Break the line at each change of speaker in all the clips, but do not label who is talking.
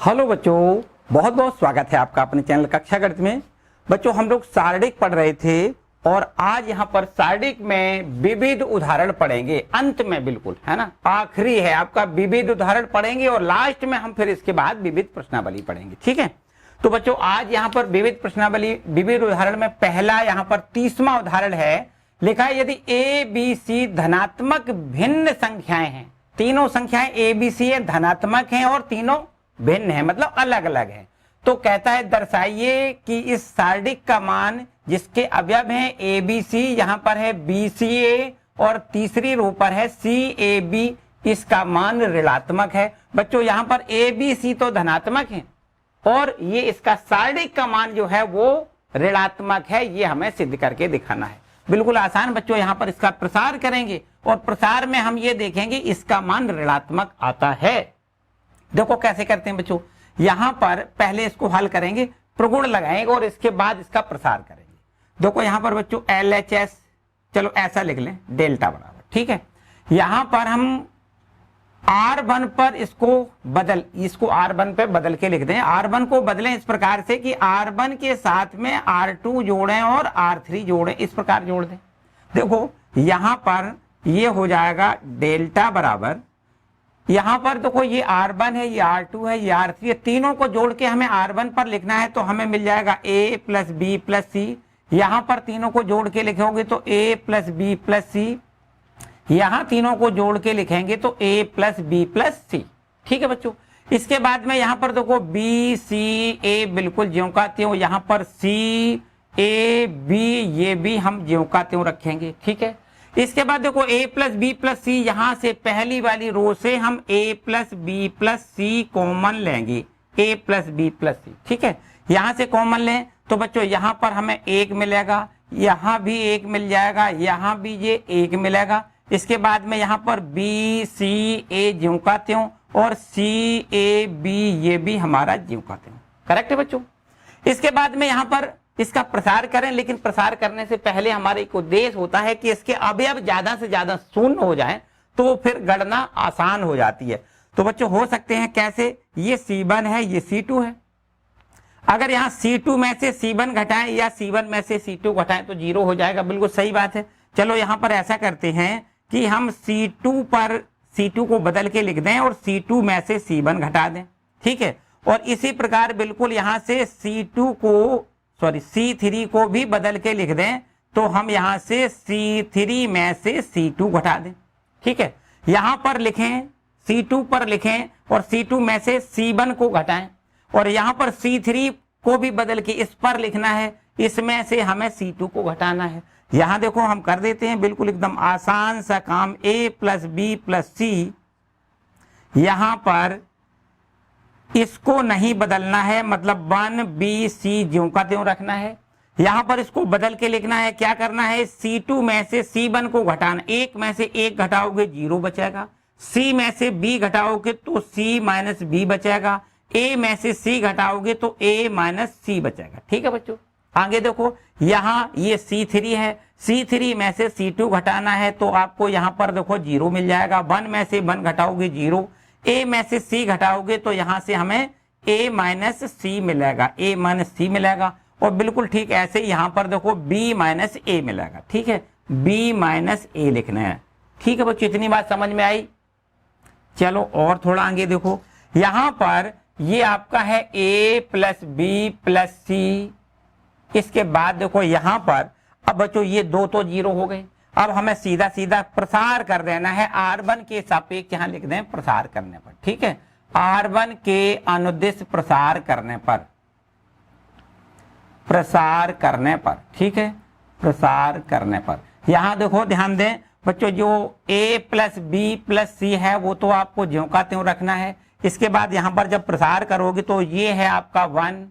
Hello बच्चों, बहुत बहुत स्वागत है आपका अपने चैनल कक्षा गणित में। बच्चों, हम लोग शारीरिक पढ़ रहे थे और आज यहाँ पर शारीरिक में विविध उदाहरण पढ़ेंगे। अंत में बिल्कुल है ना, आखिरी है आपका विविध उदाहरण पढ़ेंगे और लास्ट में हम फिर इसके बाद विविध प्रश्नावली पढ़ेंगे। ठीक है, तो बच्चों आज यहाँ पर विविध प्रश्नावली विविध उदाहरण में पहला यहाँ पर 30वां उदाहरण है। लिखा है यदि ए बी सी धनात्मक भिन्न संख्याएं हैं, तीनों संख्याएं ए बी सी धनात्मक हैं और तीनों भिन्न है, मतलब अलग अलग है, तो कहता है दर्शाइए कि इस सारणिक का मान जिसके अवयव हैं ए बी सी, यहाँ पर है बी सी ए और तीसरी रो पर है सी ए बी, इसका मान ऋणात्मक है। बच्चों यहाँ पर ए बी सी तो धनात्मक है और ये इसका सारणिक का मान जो है वो ऋणात्मक है, ये हमें सिद्ध करके दिखाना है। बिल्कुल आसान बच्चों, यहाँ पर इसका प्रसार करेंगे और प्रसार में हम ये देखेंगे इसका मान ऋणात्मक आता है। देखो कैसे करते हैं बच्चों, यहां पर पहले इसको हल करेंगे, प्रगुण लगाएंगे और इसके बाद इसका प्रसार करेंगे। देखो यहां पर बच्चों LHS, चलो ऐसा लिख लें डेल्टा बराबर, ठीक है। यहां पर हम R1 पर इसको R1 पे बदल के लिख दें। R1 को बदलें इस प्रकार से कि R1 के साथ में R2 जोड़ें और R3 जोड़ें, इस प्रकार जोड़ दें। देखो यहां पर ये हो जाएगा डेल्टा बराबर, यहां पर देखो ये R1 है, ये R2 है, ये R3 है, तीनों को जोड़ के हमें R1 पर लिखना है तो हमें मिल जाएगा A plus B plus C. यहां पर तीनों को जोड़ के लिखोगे तो A plus B plus C, यहां तीनों को जोड़ के लिखेंगे तो A plus B plus C. ठीक है बच्चों, इसके बाद में यहां पर देखो बी सी ए बिल्कुल ज्यों का त्यों, यहां पर सी ए बी ये भी हम ज्यों का त्यों रखेंगे। ठीक है, इसके बाद देखो a plus B plus C, यहां से पहली वाली रो से हम a plus B plus C common लेंगे, a plus B plus C. ठीक है, यहां से कॉमन लें तो बच्चों यहां पर हमें 1 मिलेगा, यहां भी 1 मिल जाएगा, यहां भी ये 1 मिलेगा। इसके बाद में यहां पर बी सी ए ज्यों का त्यों और सी ए बी ये भी हमारा ज्यों का त्यों। करेक्ट है बच्चों। इसके बाद में यहां पर इसका प्रसार करें, लेकिन प्रसार करने से पहले हमारा एक उद्देश्य होता है कि इसके अवयव ज्यादा से ज्यादा शून्य हो जाए तो फिर गणना आसान हो जाती है। तो बच्चों हो सकते हैं कैसे, ये C1 है, ये C2 है। अगर यहाँ C2 में से C1 घटाएं या C1 में से C2 घटाएं तो 0 हो जाएगा। बिल्कुल सही बात है। चलो यहाँ पर ऐसा करते हैं कि हम C2 पर C2 को बदल के लिख दें और C2 में से C1 घटा दें। ठीक है, और इसी प्रकार बिल्कुल यहाँ से C3 को भी बदल के लिख दें तो हम यहां से C3 में से C2 घटा दें। ठीक है, यहां पर लिखें C2 पर लिखें और C2 में से C1 को घटाएं और यहां पर C3 को भी बदल के इस पर लिखना है, इसमें से हमें C2 को घटाना है। यहां देखो हम कर देते हैं बिल्कुल एकदम आसान सा काम, A plus B plus C, यहां पर इसको नहीं बदलना है, मतलब 1BC ज्यों का त्यों रखना है। यहां पर इसको बदल के लिखना है, क्या करना है, C2 में से C1 को घटाना, 1 में से 1 घटाओगे 0 बचेगा, C में से B घटाओगे तो C माइनस बी बचेगा, A में से C घटाओगे तो A माइनस C बचेगा। ठीक है बच्चों, आगे देखो यहाँ ये C3 है, C3 में से C2 घटाना है तो आपको यहाँ पर देखो 0 मिल जाएगा, 1 में से 1 घटाओगे 0, A में से C घटाओगे तो यहां से हमें A माइनस सी मिलेगा, A माइनस सी मिलेगा। और बिल्कुल ठीक ऐसे यहां पर देखो B माइनस ए मिलेगा। ठीक है, B माइनस ए लिखना है। ठीक है बच्चों, इतनी बात समझ में आई। चलो और थोड़ा आगे देखो, यहां पर ये आपका है A प्लस बी प्लस सी। इसके बाद देखो यहां पर अब बच्चों ये 2 तो 0 हो गए, अब हमें सीधा सीधा प्रसार कर देना है, R1 के सापेक्ष यहां लिख दें प्रसार करने पर। ठीक है, R1 के अनुदिश प्रसार करने पर, प्रसार करने पर। ठीक है, प्रसार करने पर यहां देखो ध्यान दें बच्चों, जो A प्लस बी प्लस सी है वो तो आपको ज्यों का त्यों रखना है। इसके बाद यहां पर जब प्रसार करोगे तो ये है आपका 1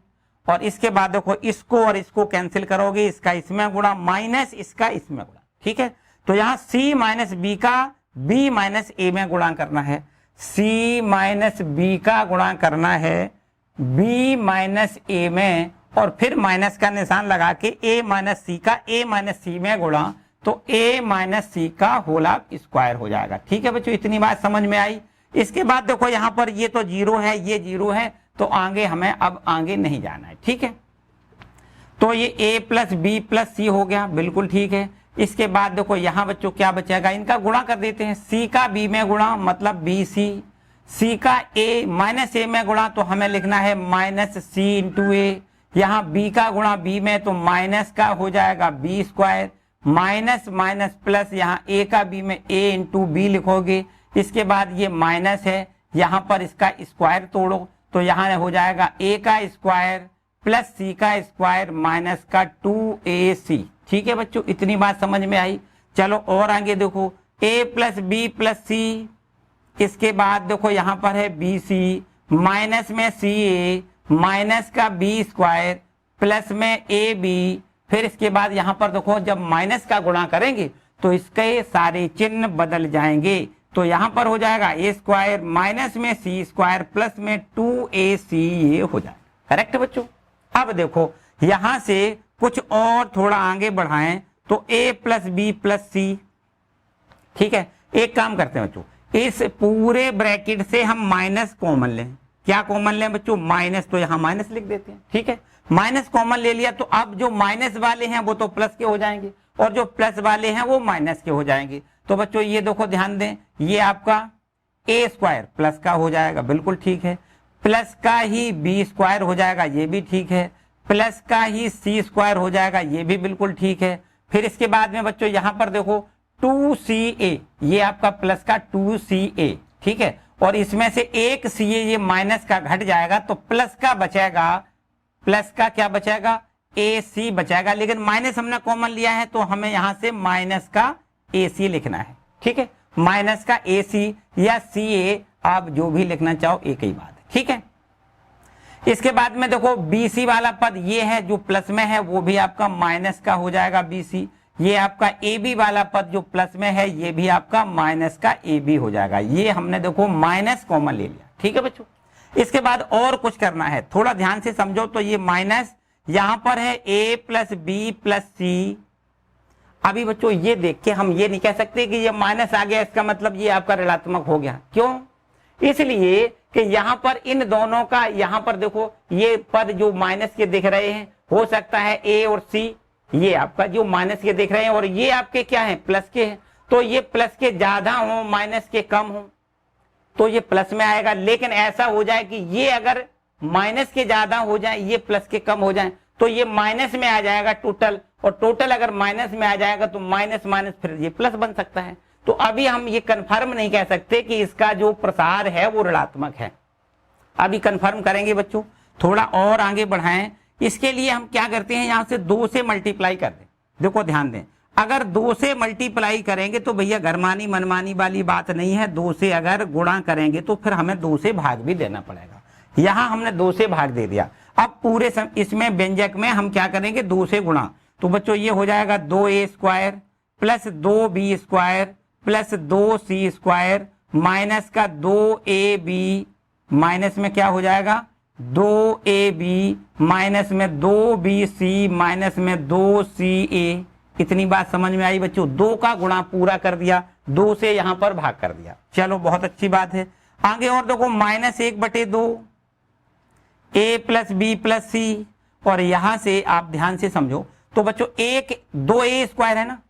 और इसके बाद देखो इसको और इसको कैंसिल करोगे, इसका इसमें गुणा माइनस इसका इसमें गुणा। ठीक है, तो यहां C माइनस बी का B माइनस ए में गुणा करना है, C माइनस बी का गुणा करना है B माइनस ए में और फिर माइनस का निशान लगा के A माइनस सी का A माइनस सी में गुणा तो A माइनस सी का होल स्क्वायर हो जाएगा। ठीक है बच्चों, इतनी बात समझ में आई। इसके बाद देखो यहाँ पर ये तो 0 है, ये 0 है, तो आगे हमें अब आगे नहीं जाना है, ठीक है। तो ये a प्लस बी प्लस सी हो गया, बिल्कुल ठीक है। इसके बाद देखो यहाँ बच्चों क्या बचेगा, इनका गुणा कर देते हैं, c का b में गुणा मतलब बी सी, c का a माइनस a में गुणा तो हमें लिखना है माइनस c इंटू ए, यहाँ b का गुणा b में तो माइनस का हो जाएगा b square, minus minus plus, यहाँ a का b में a इंटू बी लिखोगे। इसके बाद ये माइनस है, यहाँ पर इसका स्क्वायर तोड़ो तो यहाँ हो जाएगा a का स्क्वायर प्लस c का स्क्वायर माइनस का 2ac, ठीक है बच्चों, इतनी बात समझ में आई। चलो और आगे देखो a प्लस बी प्लस सी, इसके बाद देखो यहाँ पर है बी सी, माइनस में सी ए माइनस का बी स्क्वायर प्लस में ए बी, फिर इसके बाद यहाँ पर देखो जब माइनस का गुणा करेंगे तो इसके सारे चिन्ह बदल जाएंगे, तो यहाँ पर हो जाएगा ए स्क्वायर माइनस में सी स्क्वायर प्लस में 2ac, ये हो जाएगा करेक्ट बच्चों। अब देखो यहां से कुछ और थोड़ा आगे बढ़ाएं तो a plus B plus C, ठीक है। एक काम करते हैं बच्चों, इस पूरे ब्रैकेट से हम माइनस कॉमन लें, क्या कॉमन लें बच्चों, माइनस, तो यहां माइनस लिख देते हैं, ठीक है। माइनस कॉमन ले लिया तो अब जो माइनस वाले हैं वो तो प्लस के हो जाएंगे और जो प्लस वाले हैं वो माइनस के हो जाएंगे। तो बच्चों ये देखो ध्यान दें, ये आपका a स्क्वायर प्लस का हो जाएगा, बिल्कुल ठीक है, प्लस का ही बी स्क्वायर हो जाएगा, ये भी ठीक है, प्लस का ही सी स्क्वायर हो जाएगा, ये भी बिल्कुल ठीक है। फिर इसके बाद में बच्चों यहाँ पर देखो 2ca, ये आपका प्लस का 2ca, ठीक है, और इसमें से एक ca ये माइनस का घट जाएगा तो प्लस का बचेगा, प्लस का क्या बचेगा, ac बचेगा, लेकिन माइनस हमने कॉमन लिया है तो हमें यहां से माइनस का ac लिखना है, ठीक है, माइनस का ac या ca, आप जो भी लिखना चाहो एक ही बात है, ठीक है। इसके बाद में देखो BC वाला पद ये है जो प्लस में है वो भी आपका माइनस का हो जाएगा BC, ये आपका AB वाला पद जो प्लस में है ये भी आपका माइनस का AB हो जाएगा, ये हमने देखो माइनस कॉमन ले लिया, ठीक है बच्चों। इसके बाद और कुछ करना है, थोड़ा ध्यान से समझो, तो ये माइनस यहां पर है a प्लस बी प्लस सी। अभी बच्चों ये देख के हम ये नहीं कह सकते कि ये माइनस आ गया इसका मतलब ये आपका ऋणात्मक हो गया, क्यों, इसलिए कि यहां पर इन दोनों का, यहां पर देखो ये पद जो माइनस के दिख रहे हैं, हो सकता है a और c ये आपका जो माइनस के दिख रहे हैं और ये आपके क्या है, प्लस के हैं, तो ये प्लस के ज्यादा हो माइनस के कम हो तो ये प्लस में आएगा, लेकिन ऐसा हो जाए कि ये अगर माइनस के ज्यादा हो जाए ये प्लस के कम हो जाए तो ये माइनस में आ जाएगा टोटल, और टोटल अगर माइनस में आ जाएगा तो माइनस माइनस फिर ये प्लस बन सकता है। तो अभी हम ये कंफर्म नहीं कह सकते कि इसका जो प्रसार है वो ऋणात्मक है, अभी कंफर्म करेंगे बच्चों, थोड़ा और आगे बढ़ाएं। इसके लिए हम क्या करते हैं, यहां से 2 से मल्टीप्लाई कर दें, देखो ध्यान दें, अगर 2 से मल्टीप्लाई करेंगे तो भैया घरमानी मनमानी वाली बात नहीं है, 2 से अगर गुणा करेंगे तो फिर हमें 2 से भाग भी देना पड़ेगा, यहां हमने 2 से भाग दे दिया। अब पूरे इसमें व्यंजक में हम क्या करेंगे, 2 से गुणा, तो बच्चों ये हो जाएगा 2a square plus 2b square plus 2c square minus का 2ab, माइनस में क्या हो जाएगा 2ab माइनस में 2bc माइनस में 2ca। इतनी बात समझ में आई बच्चों, 2 का गुणा पूरा कर दिया, 2 से यहां पर भाग कर दिया, चलो बहुत अच्छी बात है। आगे और देखो -1/2 a प्लस बी प्लस सी, और यहां से आप ध्यान से समझो तो बच्चों 2a स्क्वायर है ना,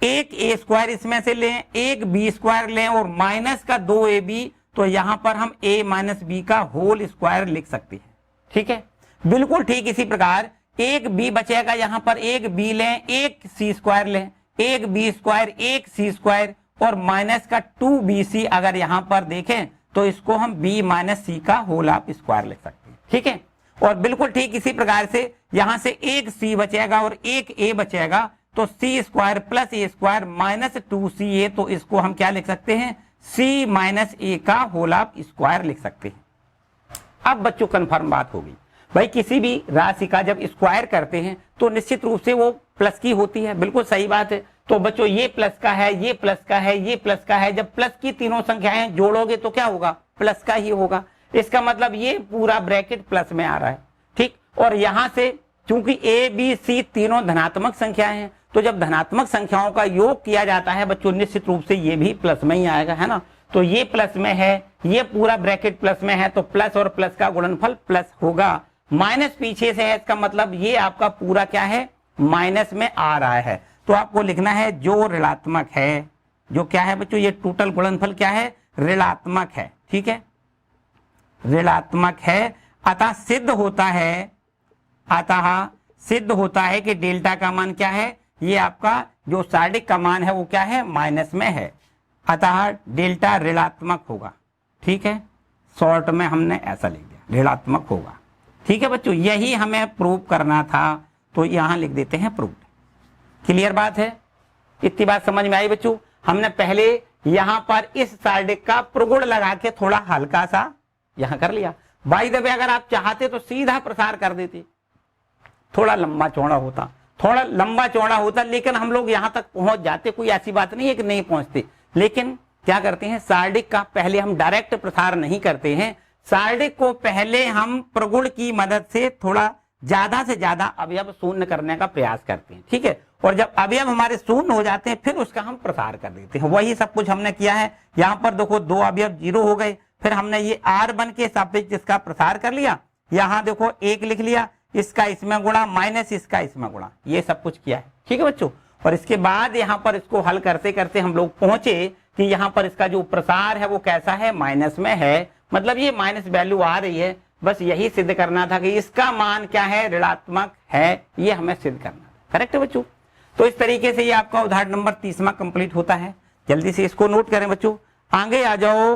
एक a स्क्वायर इसमें से लें, एक b स्क्वायर लें और माइनस का 2ab, तो यहां पर हम a माइनस बी का होल स्क्वायर लिख सकते हैं, ठीक है, बिल्कुल ठीक। इसी प्रकार एक b बचेगा, यहां पर एक b लें, एक c स्क्वायर लें, एक b स्क्वायर एक c स्क्वायर और माइनस का 2bc, अगर यहां पर देखें तो इसको हम b माइनस c का होल ऑफ स्क्वायर लिख सकते हैं, ठीक है। और बिल्कुल ठीक इसी प्रकार से यहां से एक c बचेगा और एक a बचेगा, तो c square plus a square minus 2ca, तो इसको हम क्या लिख सकते हैं, c माइनस a का होल ऑफ स्क्वायर लिख सकते हैं। अब बच्चों कंफर्म बात होगी, भाई किसी भी राशि का जब स्क्वायर करते हैं तो निश्चित रूप से वो प्लस की होती है, बिल्कुल सही बात है। तो बच्चों ये प्लस का है, ये प्लस का है, ये प्लस का है, जब प्लस की तीनों संख्याएं जोड़ोगे तो क्या होगा, प्लस का ही होगा, इसका मतलब ये पूरा ब्रैकेट प्लस में आ रहा है, ठीक। और यहां से चूंकि a b c तीनों धनात्मक संख्याएं हैं तो जब धनात्मक संख्याओं का योग किया जाता है बच्चों निश्चित रूप से ये भी प्लस में ही आएगा, है ना। तो ये प्लस में है, ये पूरा ब्रैकेट प्लस में है, तो प्लस और प्लस का गुणनफल प्लस होगा। माइनस पीछे से है, इसका मतलब ये आपका पूरा क्या है, माइनस में आ रहा है। तो आपको लिखना है जो ऋणात्मक है, जो क्या है बच्चों, ये टोटल गुणनफल क्या है, ऋणात्मक है, ठीक है, ऋणात्मक है। अतः सिद्ध होता है कि डेल्टा का मान क्या है, ये आपका जो सार्डिक का मान है वो क्या है, माइनस में है, अतः डेल्टा ऋणात्मक होगा, ठीक है। शॉर्ट में हमने ऐसा लिख दिया, ऋणात्मक होगा, ठीक है बच्चों। यही हमें प्रूव करना था, तो यहां लिख देते हैं प्रूव। क्लियर बात है, इतनी बात समझ में आई बच्चों। हमने पहले यहां पर इस सार्डिक का प्रगुण लगा के थोड़ा हल्का सा यहां कर लिया। बाय द वे अगर आप चाहते तो सीधा प्रसार कर देते, थोड़ा लंबा चौड़ा होता, लेकिन हम लोग यहां तक पहुंच जाते, कोई ऐसी बात नहीं है कि नहीं पहुंचते। लेकिन क्या करते हैं, सार्डिक का पहले हम डायरेक्ट प्रसार नहीं करते हैं, सार्डिक को पहले हम प्रगुण की मदद से थोड़ा ज्यादा से ज्यादा अवयव शून्य करने का प्रयास करते हैं, ठीक है। और जब अवयव हमारे शून्य हो जाते हैं फिर उसका हम प्रसार कर देते हैं। वही सब कुछ हमने किया है। यहाँ पर देखो 2 अवयव 0 हो गए, फिर हमने ये R1 के सापेक्ष इसका प्रसार कर लिया। यहाँ देखो 1 लिख लिया, इसका इसमें गुणा माइनस इसका इसमें गुणा, ये सब कुछ किया है, ठीक है बच्चों। और इसके बाद यहाँ पर इसको हल करते करते हम लोग पहुंचे कि यहाँ पर इसका जो प्रसार है वो कैसा है, माइनस में है, मतलब ये माइनस वैल्यू आ रही है। बस यही सिद्ध करना था कि इसका मान क्या है, ऋणात्मक है, ये हमें सिद्ध करना था। करेक्ट है बच्चों। तो इस तरीके से ये आपका उदाहरण नंबर 30वां कंप्लीट होता है। जल्दी से इसको नोट करें बच्चों, आगे आ जाओ।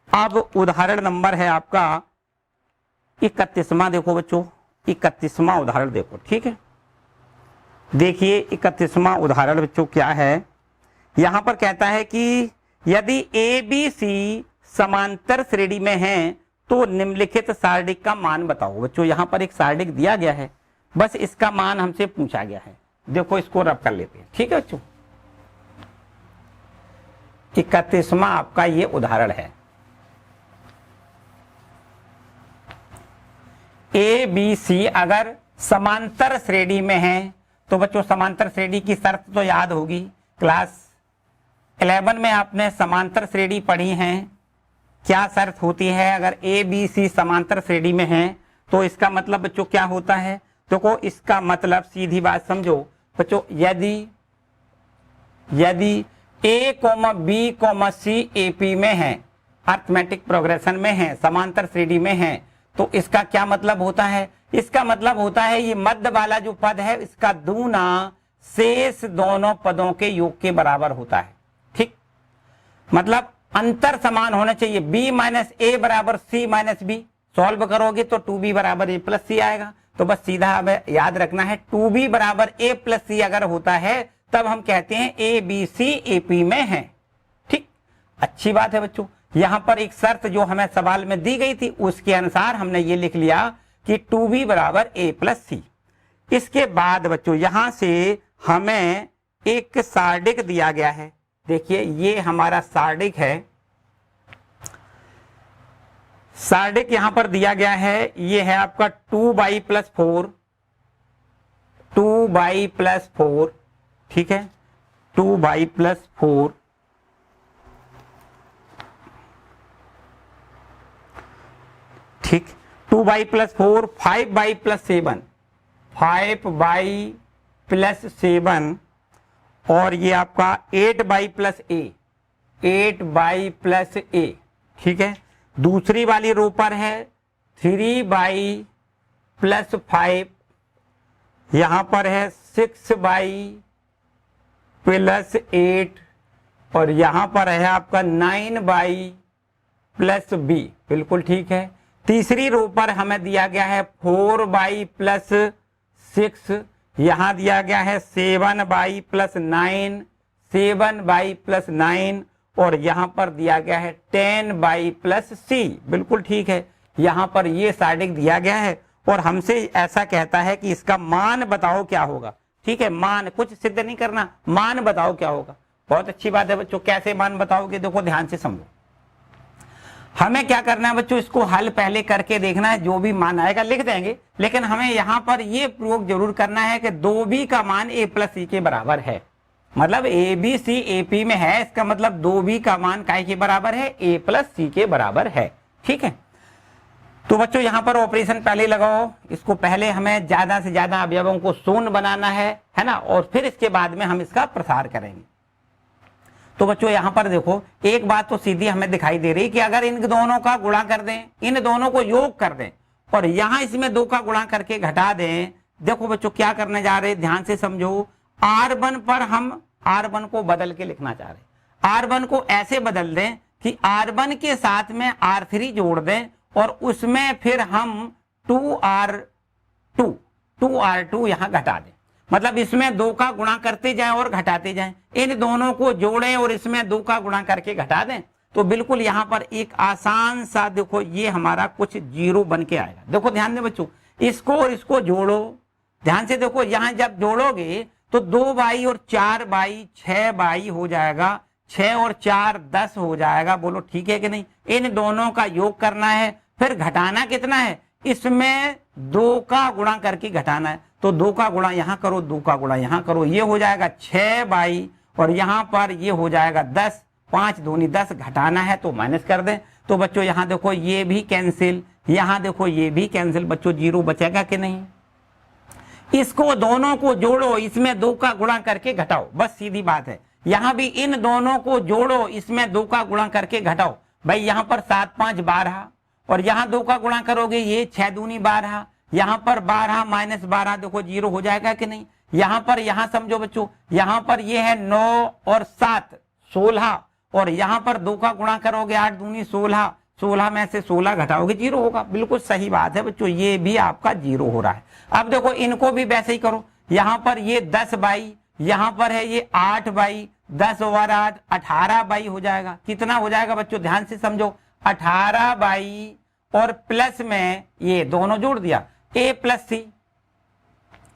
अब उदाहरण नंबर है आपका 31वां, देखो बच्चों 31वां उदाहरण देखो, ठीक है। देखिए 31वां उदाहरण बच्चों क्या है, यहां पर कहता है कि यदि ए बी सी समांतर श्रेणी में हैं तो निम्नलिखित सार्डिक का मान बताओ। बच्चों यहां पर एक सार्डिक दिया गया है, बस इसका मान हमसे पूछा गया है। देखो इसको रब कर लेते हैं, ठीक है बच्चों। 31वां आपका ये उदाहरण है। ए बी सी अगर समांतर श्रेणी में है तो बच्चों समांतर श्रेणी की शर्त तो याद होगी, क्लास 11 में आपने समांतर श्रेणी पढ़ी है। क्या शर्त होती है, अगर ए बी सी समांतर श्रेणी में है तो इसका मतलब बच्चों क्या होता है, देखो इसका मतलब सीधी बात समझो बच्चों, यदि ए कॉमा बी कॉमा सी एपी में है, अर्थमेटिक प्रोग्रेशन में है, समांतर श्रेणी में है, तो इसका क्या मतलब होता है, इसका मतलब होता है ये मध्य वाला जो पद है इसका दूना शेष दोनों पदों के योग के बराबर होता है, ठीक। मतलब अंतर समान होना चाहिए। b माइनस ए बराबर सी माइनस बी, सॉल्व करोगे तो 2b बराबर ए प्लस सी आएगा। तो बस सीधा हमें याद रखना है 2b बराबर ए प्लस सी अगर होता है तब हम कहते हैं A B C A P में है, ठीक। अच्छी बात है बच्चों। यहां पर एक शर्त जो हमें सवाल में दी गई थी उसके अनुसार हमने ये लिख लिया कि 2b बराबर ए प्लस सी। इसके बाद बच्चों यहां से हमें एक सार्डिक दिया गया है। देखिए ये हमारा सार्डिक है, सार्डिक यहां पर दिया गया है, ये है आपका 2y प्लस 4, ठीक है, 2y प्लस 4, ठीक, 2y plus 4, 5y plus 7, 5y plus 7, और ये आपका 8y प्लस ए, 8y प्लस ए, ठीक है। दूसरी वाली रो पर है 3y प्लस 5, यहां पर है 6y प्लस 8, और यहां पर है आपका 9y प्लस बी, बिल्कुल ठीक है। तीसरी रो पर हमें दिया गया है 4y प्लस 6, यहां दिया गया है 7y प्लस 9, 7y प्लस 9, और यहां पर दिया गया है 10y प्लस सी, बिल्कुल ठीक है। यहां पर ये सार्डिक दिया गया है और हमसे ऐसा कहता है कि इसका मान बताओ क्या होगा, ठीक है। मान कुछ सिद्ध नहीं करना, मान बताओ क्या होगा। बहुत अच्छी बात है बच्चों, कैसे मान बताओगे, देखो ध्यान से समझो। हमें क्या करना है बच्चों, इसको हल पहले करके देखना है, जो भी मान आएगा लिख देंगे, लेकिन हमें यहाँ पर ये प्रयोग जरूर करना है कि 2b का मान a प्लस सी के बराबर है। मतलब A B C A P में है, इसका मतलब 2b का मान काय के बराबर है, a प्लस सी के बराबर है। ठीक है, तो बच्चों यहाँ पर ऑपरेशन पहले लगाओ। इसको पहले हमें ज्यादा से ज्यादा अवयवों को शून्य बनाना है ना, और फिर इसके बाद में हम इसका प्रसार करेंगे। तो बच्चों यहाँ पर देखो, एक बात तो सीधी हमें दिखाई दे रही कि अगर इन दोनों का गुणा कर दें, इन दोनों को योग कर दें और यहाँ इसमें 2 का गुणा करके घटा दें। देखो बच्चों क्या करने जा रहे हैं, ध्यान से समझो। R1 पर हम R1 को बदल के लिखना चाह रहे हैं। R1 को ऐसे बदल दें कि R1 के साथ में R3 जोड़ दें और उसमें फिर हम 2R2 यहाँ घटा दें। मतलब इसमें 2 का गुणा करते जाएं और घटाते जाएं, इन दोनों को जोड़ें और इसमें 2 का गुणा करके घटा दें, तो बिल्कुल यहाँ पर एक आसान सा देखो ये हमारा कुछ 0 बन के आएगा। देखो ध्यान दें बच्चों, इसको और इसको जोड़ो, ध्यान से देखो, यहाँ जब जोड़ोगे तो 2y और 4y 6y हो जाएगा, 6 और 4 10 हो जाएगा। बोलो ठीक है कि नहीं। इन दोनों का योग करना है, फिर घटाना कितना है, इसमें 2 का गुणा करके घटाना है। तो 2 का गुणा यहाँ करो, 2 का गुणा यहाँ करो, ये हो जाएगा 6y और यहाँ पर ये हो जाएगा 10, 5 दूनी 10, घटाना है तो माइनस कर दें। तो बच्चों यहाँ देखो ये भी कैंसिल, यहाँ देखो ये भी कैंसिल। बच्चों 0 बचेगा कि नहीं। इसको दोनों को जोड़ो, इसमें 2 का गुणा करके घटाओ, बस सीधी बात है। यहाँ भी इन दोनों को जोड़ो, इसमें 2 का गुणा करके घटाओ। भाई यहाँ पर 7 5 12 और यहाँ 2 का गुणा करोगे, ये 6 दूनी 12, यहाँ पर 12 माइनस 12 देखो 0 हो जाएगा कि नहीं। यहाँ पर यहाँ समझो बच्चों, यहाँ पर ये है 9 और 7 16 और यहाँ पर 2 का गुणा करोगे 8 दूनी 16, 16 में से 16 घटाओगे 0 होगा। बिल्कुल सही बात है बच्चों, ये भी आपका 0 हो रहा है। अब देखो इनको भी वैसे ही करो, यहाँ पर ये 10y, यहाँ पर है ये 8y, 10 और 8 18y हो जाएगा। कितना हो जाएगा बच्चों, ध्यान से समझो, 18y और प्लस में ये दोनों जोड़ दिया a प्लस सी,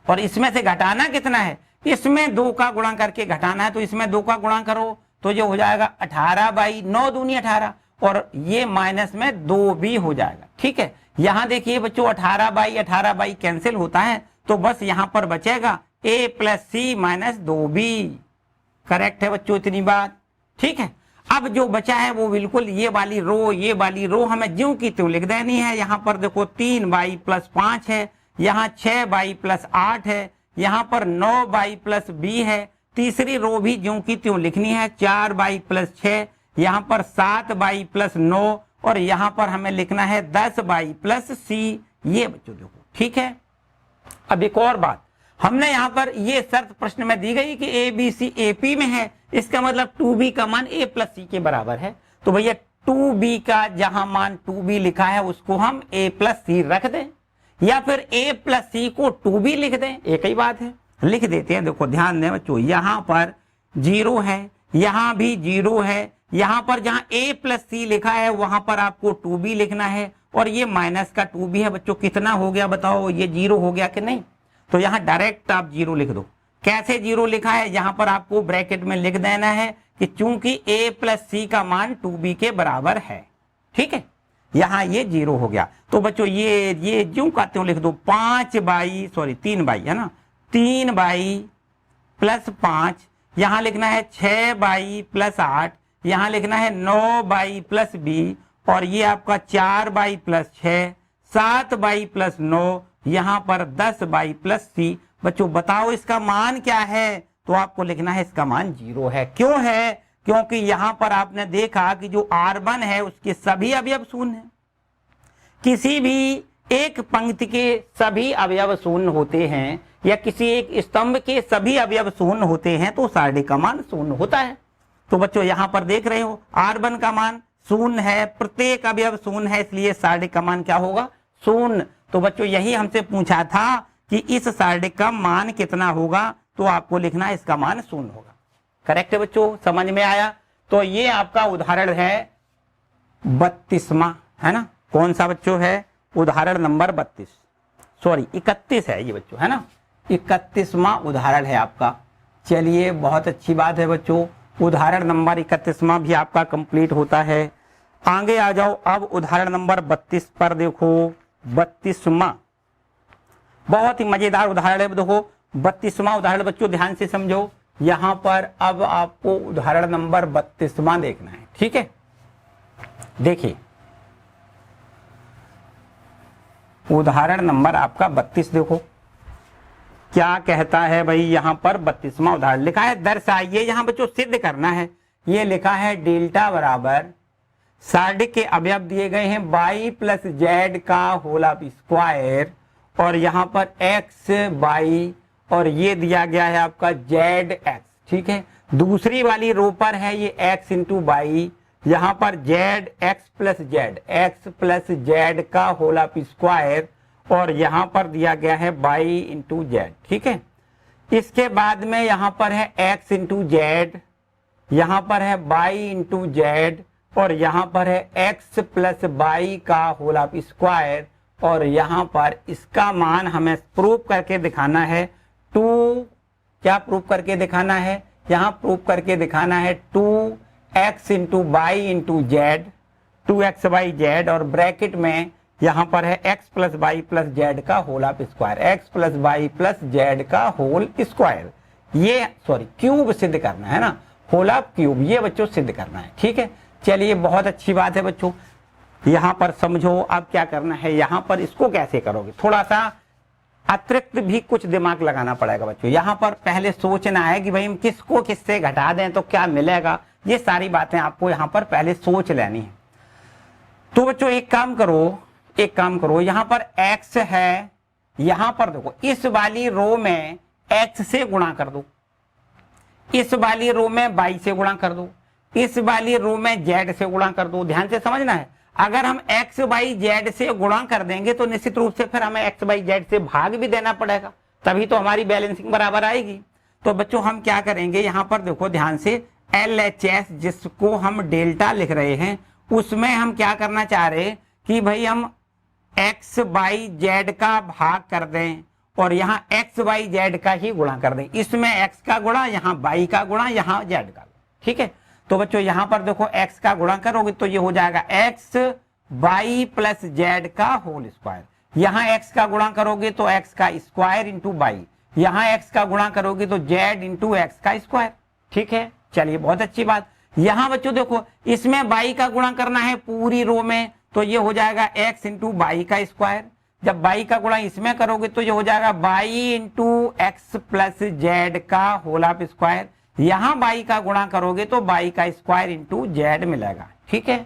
और इसमें से घटाना कितना है, इसमें 2 का गुणा करके घटाना है। तो इसमें 2 का गुणा करो तो ये हो जाएगा 18y, 9 दूनी 18 और ये माइनस में 2 भी हो जाएगा। ठीक है, यहाँ देखिए बच्चों 18y कैंसिल होता है, तो बस यहाँ पर बचेगा a plus C minus 2b। Correct है बच्चों इतनी बात। ठीक है, अब जो बचा है वो बिल्कुल ये वाली रो हमें ज्यों की त्यों लिख देनी है। यहाँ पर देखो 3y प्लस 5 है, यहाँ 6y प्लस 8 है, यहाँ पर 9y प्लस b है। तीसरी रो भी ज्यों की त्यों लिखनी है, 4y प्लस 6, यहाँ पर 7y प्लस 9 और यहाँ पर हमें लिखना है 10y प्लस c। ये बच्चों देखो ठीक है। अब एक और बात, हमने यहाँ पर ये शर्त प्रश्न में दी गई कि A B C A P में है, इसका मतलब 2b का मान a प्लस सी के बराबर है। तो भैया 2b का जहां मान 2b लिखा है उसको हम a प्लस सी रख दें या फिर a प्लस सी को 2b लिख दें, एक ही बात है। लिख देते हैं। देखो ध्यान दें बच्चों, यहाँ पर 0 है, यहाँ भी 0 है, यहाँ पर जहां a प्लस सी लिखा है वहां पर आपको 2b लिखना है और ये माइनस का 2b है। बच्चों कितना हो गया बताओ, ये 0 हो गया कि नहीं। तो यहाँ डायरेक्ट आप 0 लिख दो। कैसे 0 लिखा है, यहाँ पर आपको ब्रैकेट में लिख देना है कि चूंकि a प्लस सी का मान 2b के बराबर है। ठीक है, यहाँ ये 0 हो गया। तो बच्चों ये ज्यों का त्यों लिख दो, 3y है ना, 3y प्लस 5, यहाँ लिखना है 6y प्लस 8, यहाँ लिखना है 9y प्लस b और ये आपका 4y प्लस 6, 7y प्लस 9, यहाँ पर 10y प्लस c। बच्चों बताओ इसका मान क्या है, तो आपको लिखना है इसका मान 0 है। क्यों है, क्योंकि यहाँ पर आपने देखा कि जो R1 है उसके सभी अवयव शून्य हैं। किसी भी एक पंक्ति के सभी अवयव शून्य होते हैं या किसी एक स्तंभ के सभी अवयव शून्य होते हैं तो सारणी का मान शून्य होता है। तो बच्चों यहाँ पर देख रहे हो R1 का मान शून्य है, प्रत्येक अवयव शून्य है, इसलिए सारणी का मान क्या होगा, शून्य। तो बच्चों यही हमसे पूछा था कि इस सारणी का मान कितना होगा, तो आपको लिखना है इसका मान शून्य होगा। करेक्ट है बच्चों, समझ में आया। तो ये आपका उदाहरण है 32वां, है ना। कौन सा बच्चों है, उदाहरण नंबर 31 है ये बच्चों, है ना। 31वां उदाहरण है आपका। चलिए बहुत अच्छी बात है बच्चों, उदाहरण नंबर 31वां भी आपका कंप्लीट होता है। आगे आ जाओ। अब उदाहरण नंबर 32 पर देखो, 32वां बहुत ही मजेदार उदाहरण है। देखो 32वां उदाहरण बच्चों ध्यान से समझो। यहां पर अब आपको उदाहरण नंबर 32वां देखना है, ठीक है। देखिए उदाहरण नंबर आपका 32 देखो क्या कहता है भाई। यहां पर 32वां उदाहरण लिखा है, दर्शाइए, यहां बच्चों सिद्ध करना है। ये लिखा है डेल्टा बराबर सार्डिक के अवयव दिए गए हैं y प्लस जेड का होल ऑफ स्क्वायर, और यहां पर x y और ये दिया गया है आपका जेड x, ठीक है। दूसरी वाली रो पर है ये x इंटू वाई, यहां पर जेड एक्स प्लस जेड का होल ऑफ स्क्वायर, और यहां पर दिया गया है y इंटू जेड, ठीक है। इसके बाद में यहां पर है x इंटू जेड, यहां पर है y इंटू जेड, और यहां पर है x प्लस वाई का होल ऑफ स्क्वायर, और यहां पर इसका मान हमें प्रूव करके दिखाना है 2, क्या प्रूव करके दिखाना है, यहां प्रूव करके दिखाना है 2x into Y into Z, 2xy Z, और ब्रैकेट में यहां पर है x plus Y plus Z का whole of square, x plus Y plus Z का होल स्क्वायर, ये सॉरी क्यूब सिद्ध करना है ना, होल ऑफ क्यूब, ये बच्चों सिद्ध करना है, ठीक है। चलिए बहुत अच्छी बात है बच्चों, यहां पर समझो अब क्या करना है। यहां पर इसको कैसे करोगे, थोड़ा सा अतिरिक्त भी कुछ दिमाग लगाना पड़ेगा बच्चों। यहां पर पहले सोचना है कि भाई हम किसको किससे घटा दें तो क्या मिलेगा, ये सारी बातें आपको यहां पर पहले सोच लेनी है। तो बच्चों एक काम करो, यहां पर x है, यहां पर देखो इस वाली रो में x से गुणा कर दो, इस वाली रो में y से गुणा कर दो, इस वाली रो में z से गुणा कर दो। ध्यान से समझना है, अगर हम x y z से गुणा कर देंगे तो निश्चित रूप से फिर हमें x y z से भाग भी देना पड़ेगा, तभी तो हमारी बैलेंसिंग बराबर आएगी। तो बच्चों हम क्या करेंगे, यहां पर देखो ध्यान से, LHS जिसको हम डेल्टा लिख रहे हैं उसमें हम क्या करना चाह रहे हैं कि भाई हम x y z का भाग कर दें और यहाँ x y z का ही गुणा कर दें। इसमें x का गुणा, यहाँ y का गुणा, यहाँ z का, ठीक है। तो बच्चों यहाँ पर देखो x का गुणा करोगे तो ये हो जाएगा x y प्लस जेड का होल स्क्वायर, यहाँ x का गुणा करोगे तो x का स्क्वायर इंटू वाई, यहाँ x का गुणा करोगे तो z इंटू एक्स का स्क्वायर, ठीक है। चलिए बहुत अच्छी बात। यहाँ बच्चों देखो इसमें y का गुणा करना है पूरी रो में, तो ये हो जाएगा x इंटू वाई का स्क्वायर, जब y का गुणा इसमें करोगे तो ये हो जाएगा y into X plus Z का होल ऑफ स्क्वायर, यहां y का गुणा करोगे तो y का स्क्वायर इंटू जेड मिलेगा, ठीक है।